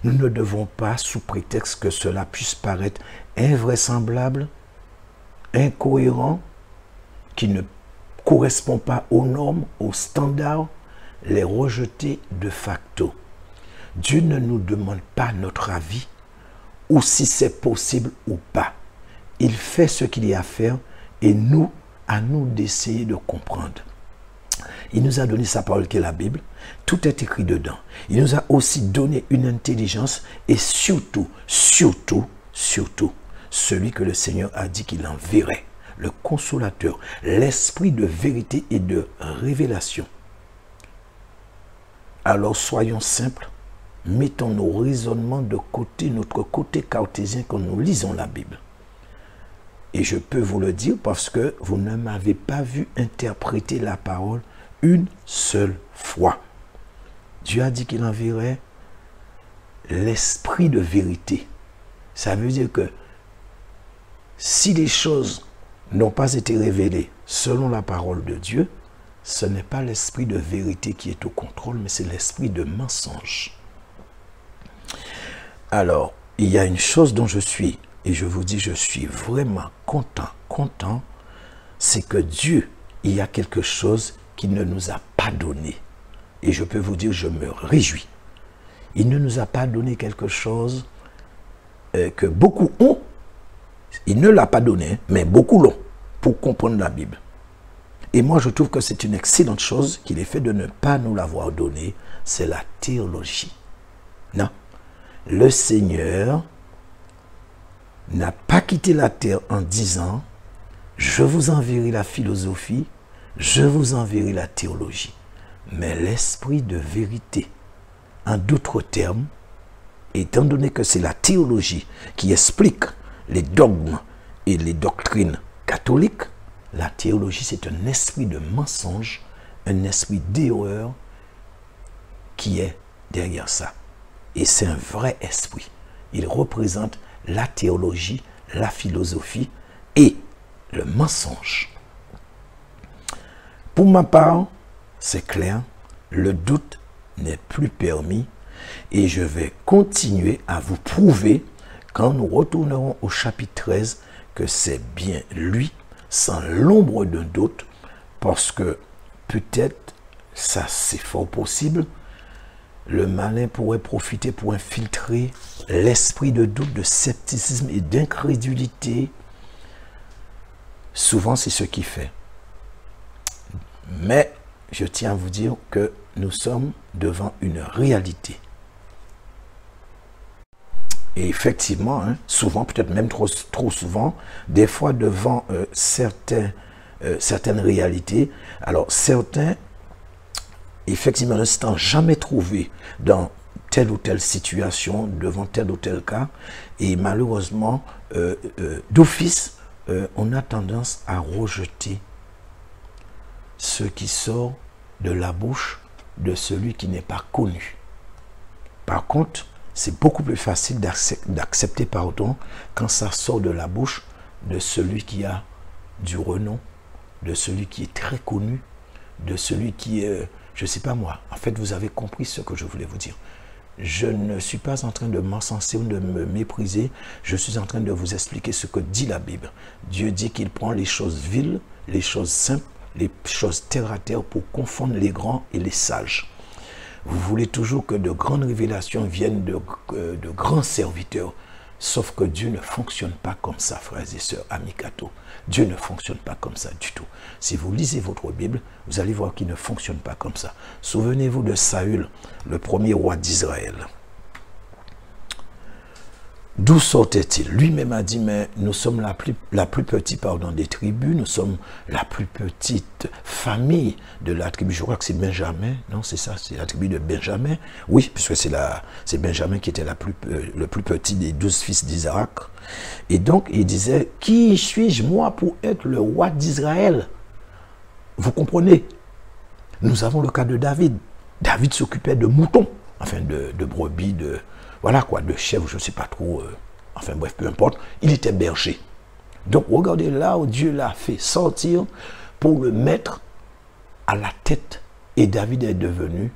Nous ne devons pas, sous prétexte que cela puisse paraître invraisemblable, incohérent, qui ne correspond pas aux normes, aux standards, les rejeter de facto. Dieu ne nous demande pas notre avis ou si c'est possible ou pas. Il fait ce qu'il y a à faire et nous, à nous d'essayer de comprendre. Il nous a donné sa parole qui est la Bible. Tout est écrit dedans. Il nous a aussi donné une intelligence et surtout, celui que le Seigneur a dit qu'il enverrait, le consolateur, l'esprit de vérité et de révélation. Alors soyons simples, mettons nos raisonnements de côté, notre côté cartésien quand nous lisons la Bible. Et je peux vous le dire parce que vous ne m'avez pas vu interpréter la parole une seule fois. Dieu a dit qu'il enverrait l'esprit de vérité. Ça veut dire que si les choses n'ont pas été révélées selon la parole de Dieu, ce n'est pas l'esprit de vérité qui est au contrôle, mais c'est l'esprit de mensonge. Alors, il y a une chose dont je suis, et je vous dis, je suis vraiment content, c'est que Dieu, il y a quelque chose qu'il ne nous a pas donné. Et je peux vous dire, je me réjouis. Il ne nous a pas donné quelque chose que beaucoup ont. Il ne l'a pas donné, mais beaucoup l'ont pour comprendre la Bible. Et moi, je trouve que c'est une excellente chose qu'il ait fait de ne pas nous l'avoir donné. C'est la théologie. Non. Le Seigneur n'a pas quitté la terre en disant « Je vous enverrai la philosophie, je vous enverrai la théologie. » Mais l'esprit de vérité, en d'autres termes, étant donné que c'est la théologie qui explique les dogmes et les doctrines catholiques, la théologie c'est un esprit de mensonge, un esprit d'erreur qui est derrière ça. Et c'est un vrai esprit. Il représente la théologie, la philosophie et le mensonge. Pour ma part, c'est clair, le doute n'est plus permis et je vais continuer à vous prouver quand nous retournerons au chapitre 13 que c'est bien lui, sans l'ombre d'un doute, parce que peut-être, ça c'est fort possible, le malin pourrait profiter pour infiltrer l'esprit de doute, de scepticisme et d'incrédulité. Souvent, c'est ce qu'il fait. Mais je tiens à vous dire que nous sommes devant une réalité. Et effectivement, souvent, peut-être même trop souvent, des fois devant certaines réalités, alors certains, effectivement, ne s'étant jamais trouvés dans telle ou telle situation, devant tel ou tel cas, et malheureusement, d'office, on a tendance à rejeter ce qui sort de la bouche de celui qui n'est pas connu. Par contre, c'est beaucoup plus facile d'accepter pardon quand ça sort de la bouche de celui qui a du renom, de celui qui est très connu, de celui qui est, je ne sais pas moi. En fait, vous avez compris ce que je voulais vous dire. Je ne suis pas en train de m'encenser ou de me mépriser. Je suis en train de vous expliquer ce que dit la Bible. Dieu dit qu'il prend les choses viles, les choses simples, les choses terre à terre pour confondre les grands et les sages. Vous voulez toujours que de grandes révélations viennent de grands serviteurs. Sauf que Dieu ne fonctionne pas comme ça, frères et sœurs, amicato. Dieu ne fonctionne pas comme ça du tout. Si vous lisez votre Bible, vous allez voir qu'il ne fonctionne pas comme ça. Souvenez-vous de Saül, le premier roi d'Israël. D'où sortait-il? Lui-même a dit, mais nous sommes la plus petite des tribus, nous sommes la plus petite famille de la tribu. Je crois que c'est Benjamin, non, c'est ça, c'est la tribu de Benjamin. Oui, puisque c'est Benjamin qui était le plus petit des 12 fils d'Isaac. Et donc, il disait, qui suis-je moi pour être le roi d'Israël? Vous comprenez? Nous avons le cas de David. David s'occupait de moutons, enfin de brebis, voilà quoi, de chèvres, je ne sais pas trop, enfin bref, peu importe, il était berger. Donc regardez là où Dieu l'a fait sortir pour le mettre à la tête. Et David est devenu,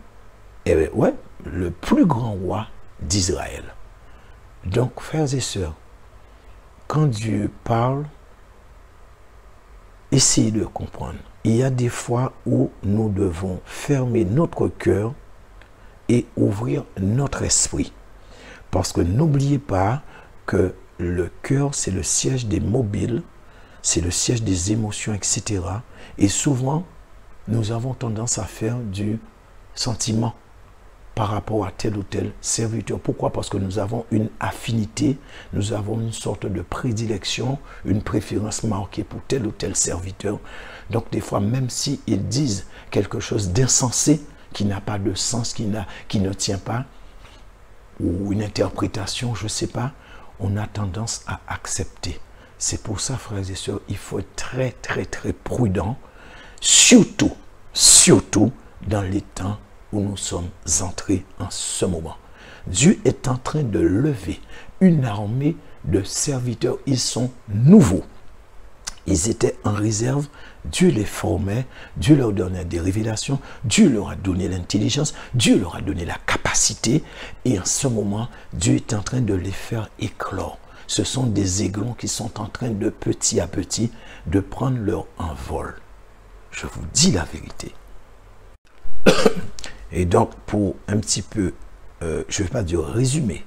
le plus grand roi d'Israël. Donc, frères et sœurs, quand Dieu parle, essayez de comprendre. Il y a des fois où nous devons fermer notre cœur et ouvrir notre esprit. Parce que n'oubliez pas que le cœur, c'est le siège des mobiles, c'est le siège des émotions, etc. Et souvent, nous avons tendance à faire du sentiment par rapport à tel ou tel serviteur. Pourquoi? Parce que nous avons une affinité, nous avons une sorte de prédilection, une préférence marquée pour tel ou tel serviteur. Donc des fois, même s'ils disent quelque chose d'insensé, qui n'a pas de sens, qui ne tient pas, ou une interprétation, je ne sais pas, on a tendance à accepter. C'est pour ça, frères et sœurs, il faut être très, très, très prudent, surtout dans les temps où nous sommes entrés en ce moment. Dieu est en train de lever une armée de serviteurs. Ils sont nouveaux. Ils étaient en réserve. Dieu les formait. Dieu leur donnait des révélations. Dieu leur a donné l'intelligence. Dieu leur a donné la capacité. Et en ce moment, Dieu est en train de les faire éclore. Ce sont des aiglons qui sont en train de petit à petit de prendre leur envol. Je vous dis la vérité. Et donc, pour un petit peu, je ne vais pas dire résumer,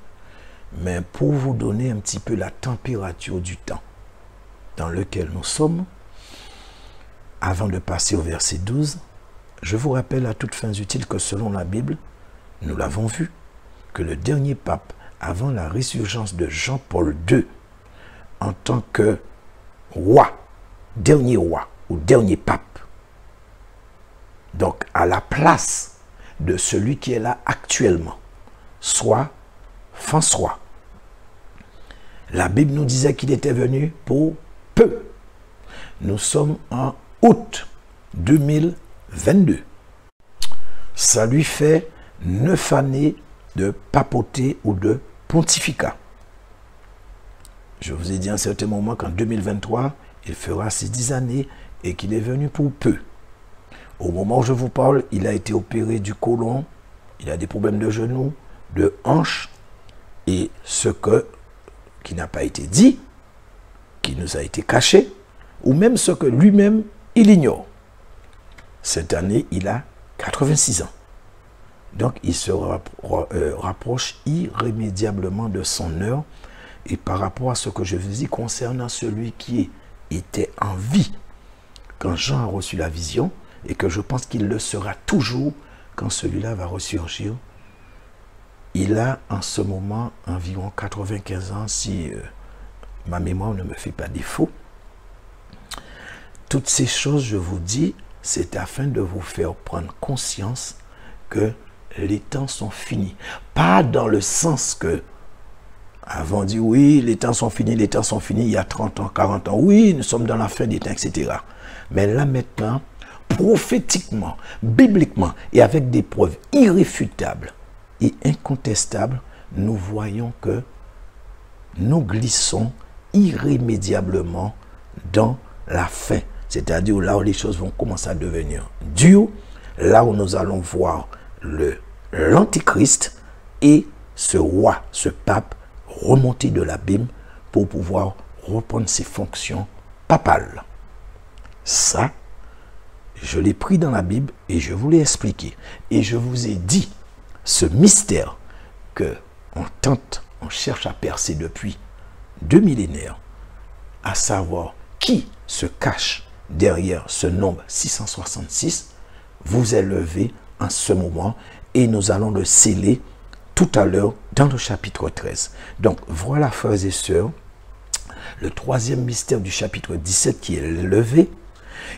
mais pour vous donner un petit peu la température du temps dans lequel nous sommes, avant de passer au verset 12, je vous rappelle à toutes fins utiles que selon la Bible, nous l'avons vu, que le dernier pape, avant la résurgence de Jean-Paul II, en tant que roi, dernier roi ou dernier pape, donc à la place de celui qui est là actuellement, soit François. La Bible nous disait qu'il était venu pour peu. Nous sommes en août 2022. Ça lui fait 9 années de papauté ou de pontificat. Je vous ai dit à un certain moment qu'en 2023, il fera ses 10 années et qu'il est venu pour peu. Au moment où je vous parle, il a été opéré du côlon, il a des problèmes de genoux, de hanches, et ce qui n'a pas été dit, qui nous a été caché, ou même ce que lui-même, il ignore. Cette année, il a 86 ans. Donc, il se rapproche irrémédiablement de son heure, et par rapport à ce que je vous dis concernant celui qui était en vie, quand Jean a reçu la vision, et que je pense qu'il le sera toujours quand celui-là va ressurgir. Il a en ce moment environ 95 ans, si ma mémoire ne me fait pas défaut. Toutes ces choses, je vous dis, c'est afin de vous faire prendre conscience que les temps sont finis. Pas dans le sens que, avant on dit oui, les temps sont finis, il y a 30 ans, 40 ans, oui, nous sommes dans la fin des temps, etc. Mais là maintenant, prophétiquement, bibliquement et avec des preuves irréfutables et incontestables, nous voyons que nous glissons irrémédiablement dans la fin. C'est-à-dire là où les choses vont commencer à devenir dures, là où nous allons voir l'Antichrist et ce roi, ce pape, remonter de l'abîme pour pouvoir reprendre ses fonctions papales. Ça, je l'ai pris dans la Bible et je vous l'ai expliqué. Et je vous ai dit ce mystère que on cherche à percer depuis 2 millénaires, à savoir qui se cache derrière ce nombre 666, vous est levé en ce moment et nous allons le sceller tout à l'heure dans le chapitre 13. Donc voilà, frères et sœurs, le troisième mystère du chapitre 17 qui est levé.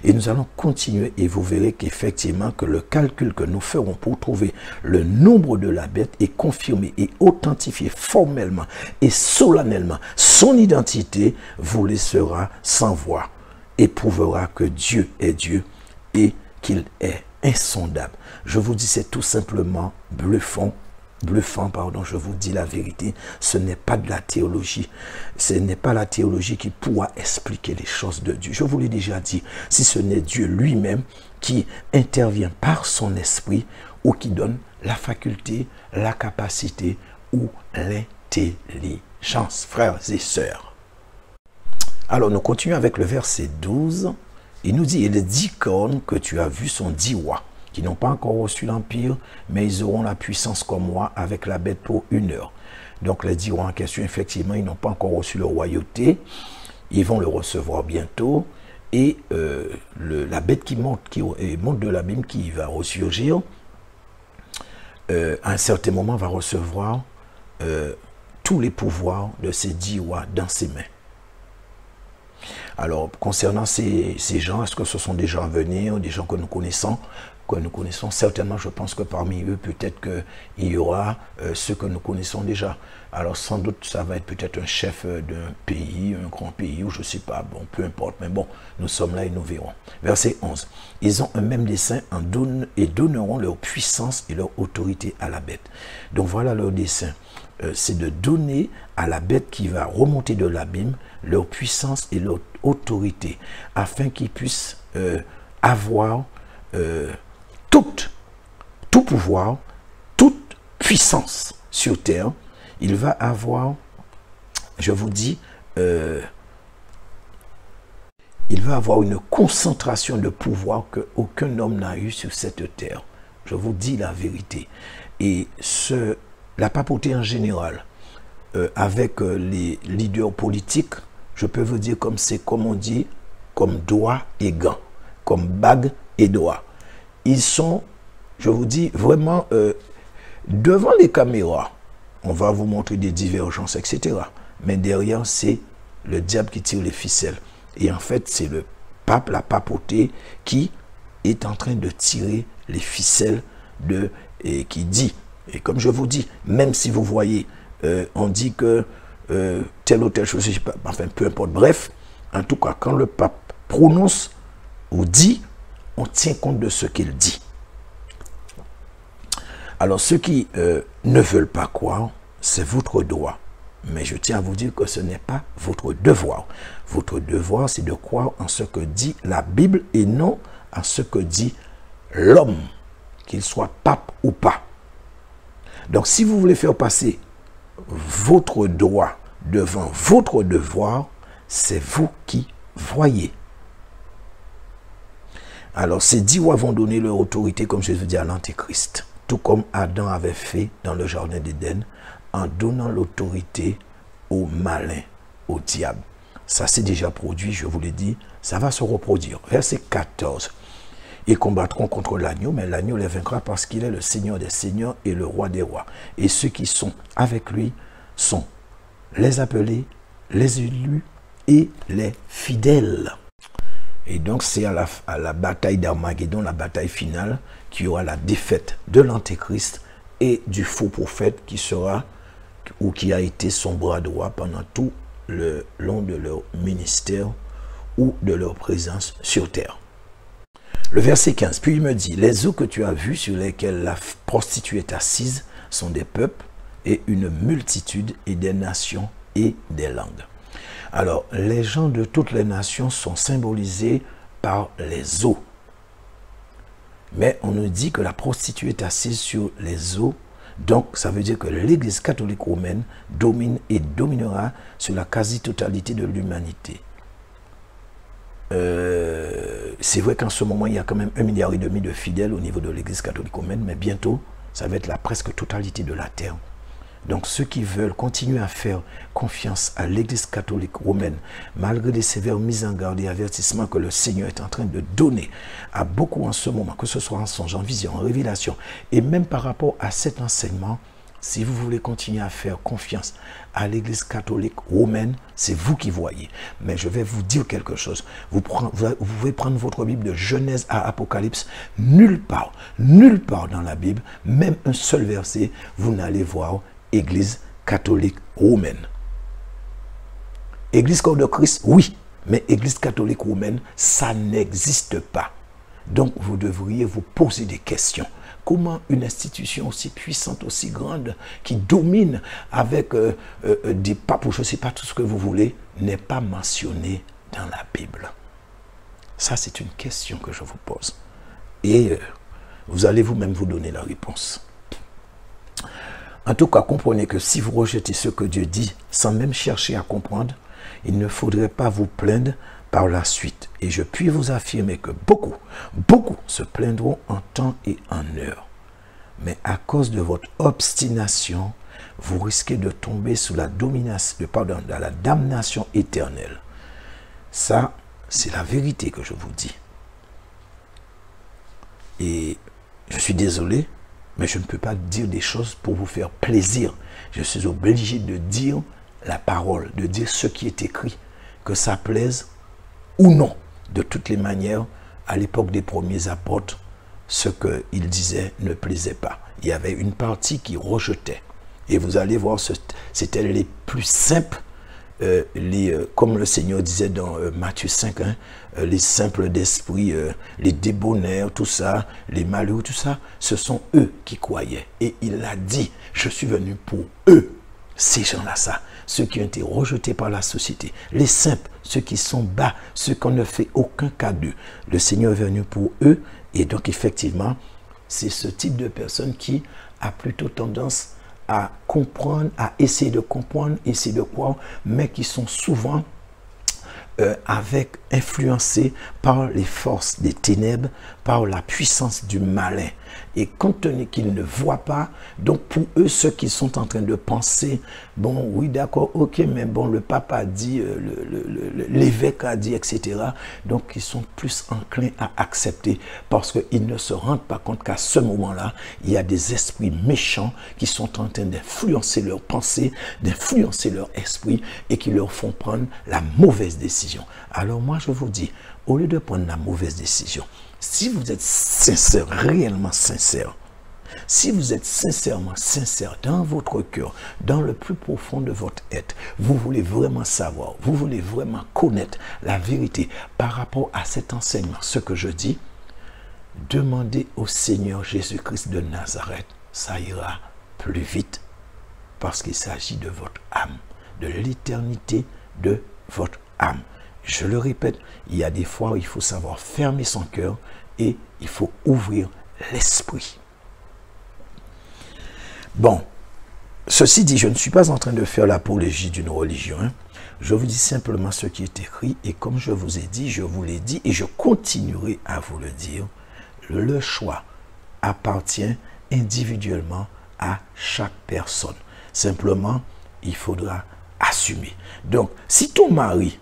Et nous allons continuer et vous verrez qu'effectivement que le calcul que nous ferons pour trouver le nombre de la bête est confirmé et authentifié formellement et solennellement. Son identité vous laissera sans voix et prouvera que Dieu est Dieu et qu'il est insondable. Je vous dis, c'est tout simplement bluffant, pardon, je vous dis la vérité, ce n'est pas de la théologie. Ce n'est pas la théologie qui pourra expliquer les choses de Dieu. Je vous l'ai déjà dit, si ce n'est Dieu lui-même qui intervient par son esprit ou qui donne la faculté, la capacité ou l'intelligence, frères et sœurs. Alors, nous continuons avec le verset 12. Il nous dit, et les 10 cornes que tu as vues sont 10 rois, qui n'ont pas encore reçu l'empire, mais ils auront la puissance comme moi avec la bête pour 1 heure. Donc, les 10 rois en question, effectivement, ils n'ont pas encore reçu leur royauté. Ils vont le recevoir bientôt. Et la bête qui monte de l'abîme, qui va ressurgir, à un certain moment, va recevoir tous les pouvoirs de ces 10 rois dans ses mains. Alors, concernant ces gens, est-ce que ce sont des gens à venir, des gens que nous connaissons? Certainement, je pense que parmi eux, peut-être qu'il y aura ceux que nous connaissons déjà. Alors, sans doute, ça va être peut-être un chef d'un pays, un grand pays, ou je ne sais pas, bon, peu importe. Mais bon, nous sommes là et nous verrons. Verset 11. Ils ont un même dessein et donneront leur puissance et leur autorité à la bête. Donc, voilà leur dessein. C'est de donner à la bête qui va remonter de l'abîme leur puissance et leur autorité, afin qu'ils puissent avoir tout pouvoir, toute puissance sur terre. Il va avoir, je vous dis, il va avoir une concentration de pouvoir qu'aucun homme n'a eu sur cette terre. Je vous dis la vérité. Et la papauté en général, avec les leaders politiques, je peux vous dire comme c'est, comme on dit, comme doigt et gant, comme bague et doigt. Ils sont, je vous dis, vraiment devant les caméras. On va vous montrer des divergences, etc. Mais derrière, c'est le diable qui tire les ficelles. Et en fait, c'est le pape, la papauté, qui est en train de tirer les ficelles et qui dit, et comme je vous dis, même si vous voyez, on dit que telle ou telle chose, je sais pas, enfin, peu importe, bref, en tout cas, quand le pape prononce ou dit, on tient compte de ce qu'il dit. Alors, ceux qui ne veulent pas croire, c'est votre droit. Mais je tiens à vous dire que ce n'est pas votre devoir. Votre devoir, c'est de croire en ce que dit la Bible et non en ce que dit l'homme, qu'il soit pape ou pas. Donc, si vous voulez faire passer votre droit devant votre devoir, c'est vous qui voyez. Alors, ces 10 rois vont donner leur autorité, comme je vous dis, à l'Antéchrist. Tout comme Adam avait fait dans le jardin d'Éden, en donnant l'autorité au malin, au diable. Ça s'est déjà produit, je vous l'ai dit, ça va se reproduire. Verset 14. Ils combattront contre l'agneau, mais l'agneau les vaincra parce qu'il est le Seigneur des seigneurs et le roi des rois. Et ceux qui sont avec lui sont les appelés, les élus et les fidèles. Et donc c'est à la bataille d'Armageddon, la bataille finale, qui aura la défaite de l'Antéchrist et du faux prophète qui sera ou qui a été son bras droit pendant tout le long de leur ministère ou de leur présence sur terre. Le verset 15, puis il me dit, les eaux que tu as vues sur lesquelles la prostituée est assise sont des peuples et une multitude et des nations et des langues. Alors, les gens de toutes les nations sont symbolisés par les eaux. Mais on nous dit que la prostituée est assise sur les eaux. Donc, ça veut dire que l'Église catholique romaine domine et dominera sur la quasi-totalité de l'humanité. C'est vrai qu'en ce moment, il y a quand même 1,5 milliard de fidèles au niveau de l'Église catholique romaine, mais bientôt, ça va être la presque totalité de la terre. Donc, ceux qui veulent continuer à faire confiance à l'Église catholique romaine, malgré les sévères mises en garde et avertissements que le Seigneur est en train de donner à beaucoup en ce moment, que ce soit en songe, en vision, en révélation, et même par rapport à cet enseignement, si vous voulez continuer à faire confiance à l'Église catholique romaine, c'est vous qui voyez. Mais je vais vous dire quelque chose. Vous pouvez prendre votre Bible de Genèse à Apocalypse. Nulle part dans la Bible, même un seul verset, vous n'allez voir Église catholique romaine. Église corps de Christ, oui, mais Église catholique romaine, ça n'existe pas. Donc, vous devriez vous poser des questions. Comment une institution aussi puissante, aussi grande, qui domine avec des papes, ou je ne sais pas tout ce que vous voulez, n'est pas mentionnée dans la Bible? Ça, c'est une question que je vous pose. Et vous allez vous-même vous donner la réponse. En tout cas, comprenez que si vous rejetez ce que Dieu dit sans même chercher à comprendre, il ne faudrait pas vous plaindre par la suite. Et je puis vous affirmer que beaucoup se plaindront en temps et en heure. Mais à cause de votre obstination, vous risquez de tomber sous la domination, de la damnation éternelle. Ça, c'est la vérité que je vous dis. Et je suis désolé, mais je ne peux pas dire des choses pour vous faire plaisir. Je suis obligé de dire la parole, de dire ce qui est écrit, que ça plaise ou non. De toutes les manières, à l'époque des premiers apôtres, ce qu'ils disaient ne plaisait pas. Il y avait une partie qui rejetait. Et vous allez voir, c'était les plus simples, comme le Seigneur disait dans Matthieu 5, hein, les simples d'esprit, les débonnaires, tout ça, les malheureux, tout ça, ce sont eux qui croyaient. Et il a dit, je suis venu pour eux, ces gens-là, ça, ceux qui ont été rejetés par la société, les simples, ceux qui sont bas, ceux qu'on ne fait aucun cas d'eux. Le Seigneur est venu pour eux, et donc effectivement, c'est ce type de personne qui a plutôt tendance à comprendre, à essayer de comprendre, essayer de croire, mais qui sont souvent influencés par les forces des ténèbres, par la puissance du malin. Et compte tenu qu'ils ne voient pas, donc pour eux, ceux qui sont en train de penser, bon, oui, d'accord, ok, mais bon, le pape a dit, l'évêque a dit, etc. Donc, ils sont plus enclins à accepter parce qu'ils ne se rendent pas compte qu'à ce moment-là, il y a des esprits méchants qui sont en train d'influencer leurs pensées, d'influencer leur esprit et qui leur font prendre la mauvaise décision. Alors moi, je vous dis, au lieu de prendre la mauvaise décision, si vous êtes sincère, réellement sincère, si vous êtes sincèrement sincère dans votre cœur, dans le plus profond de votre être, vous voulez vraiment savoir, vous voulez vraiment connaître la vérité par rapport à cet enseignement, ce que je dis, demandez au Seigneur Jésus-Christ de Nazareth, ça ira plus vite parce qu'il s'agit de votre âme, de l'éternité de votre âme. Je le répète, il y a des fois où il faut savoir fermer son cœur et il faut ouvrir l'esprit. Bon, ceci dit, je ne suis pas en train de faire l'apologie d'une religion. Hein. Je vous dis simplement ce qui est écrit et comme je vous ai dit, je vous l'ai dit et je continuerai à vous le dire. Le choix appartient individuellement à chaque personne. Simplement, il faudra assumer. Donc, si ton mari...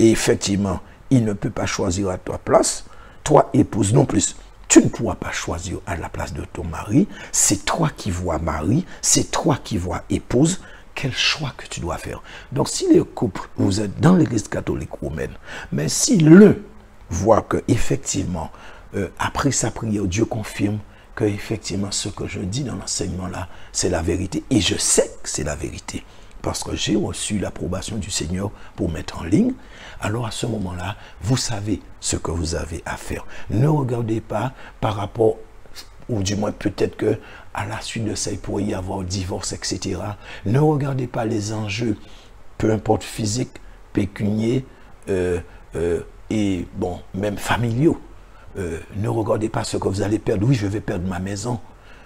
Et effectivement, il ne peut pas choisir à ta place. Toi, épouse, non plus. Tu ne pourras pas choisir à la place de ton mari. C'est toi qui vois mari, c'est toi qui vois épouse. Quel choix que tu dois faire. Donc, si les couples, vous êtes dans l'église catholique romaine, mais si l'un voit que effectivement, après sa prière, Dieu confirme que effectivement, ce que je dis dans l'enseignement là, c'est la vérité. Et je sais que c'est la vérité. Parce que j'ai reçu l'approbation du Seigneur pour mettre en ligne, alors à ce moment-là, vous savez ce que vous avez à faire. Ne regardez pas par rapport, ou du moins peut-être que à la suite de ça, il pourrait y avoir divorce, etc. Ne regardez pas les enjeux, peu importe physiques, pécuniers, et bon, même familiaux. Ne regardez pas ce que vous allez perdre. Oui, je vais perdre ma maison.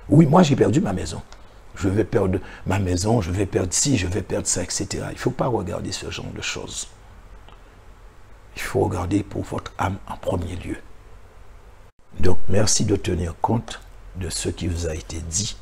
Oui, moi j'ai perdu ma maison. Je vais perdre ma maison, je vais perdre ci, je vais perdre ça, etc. Il ne faut pas regarder ce genre de choses. Il faut regarder pour votre âme en premier lieu. Donc, merci de tenir compte de ce qui vous a été dit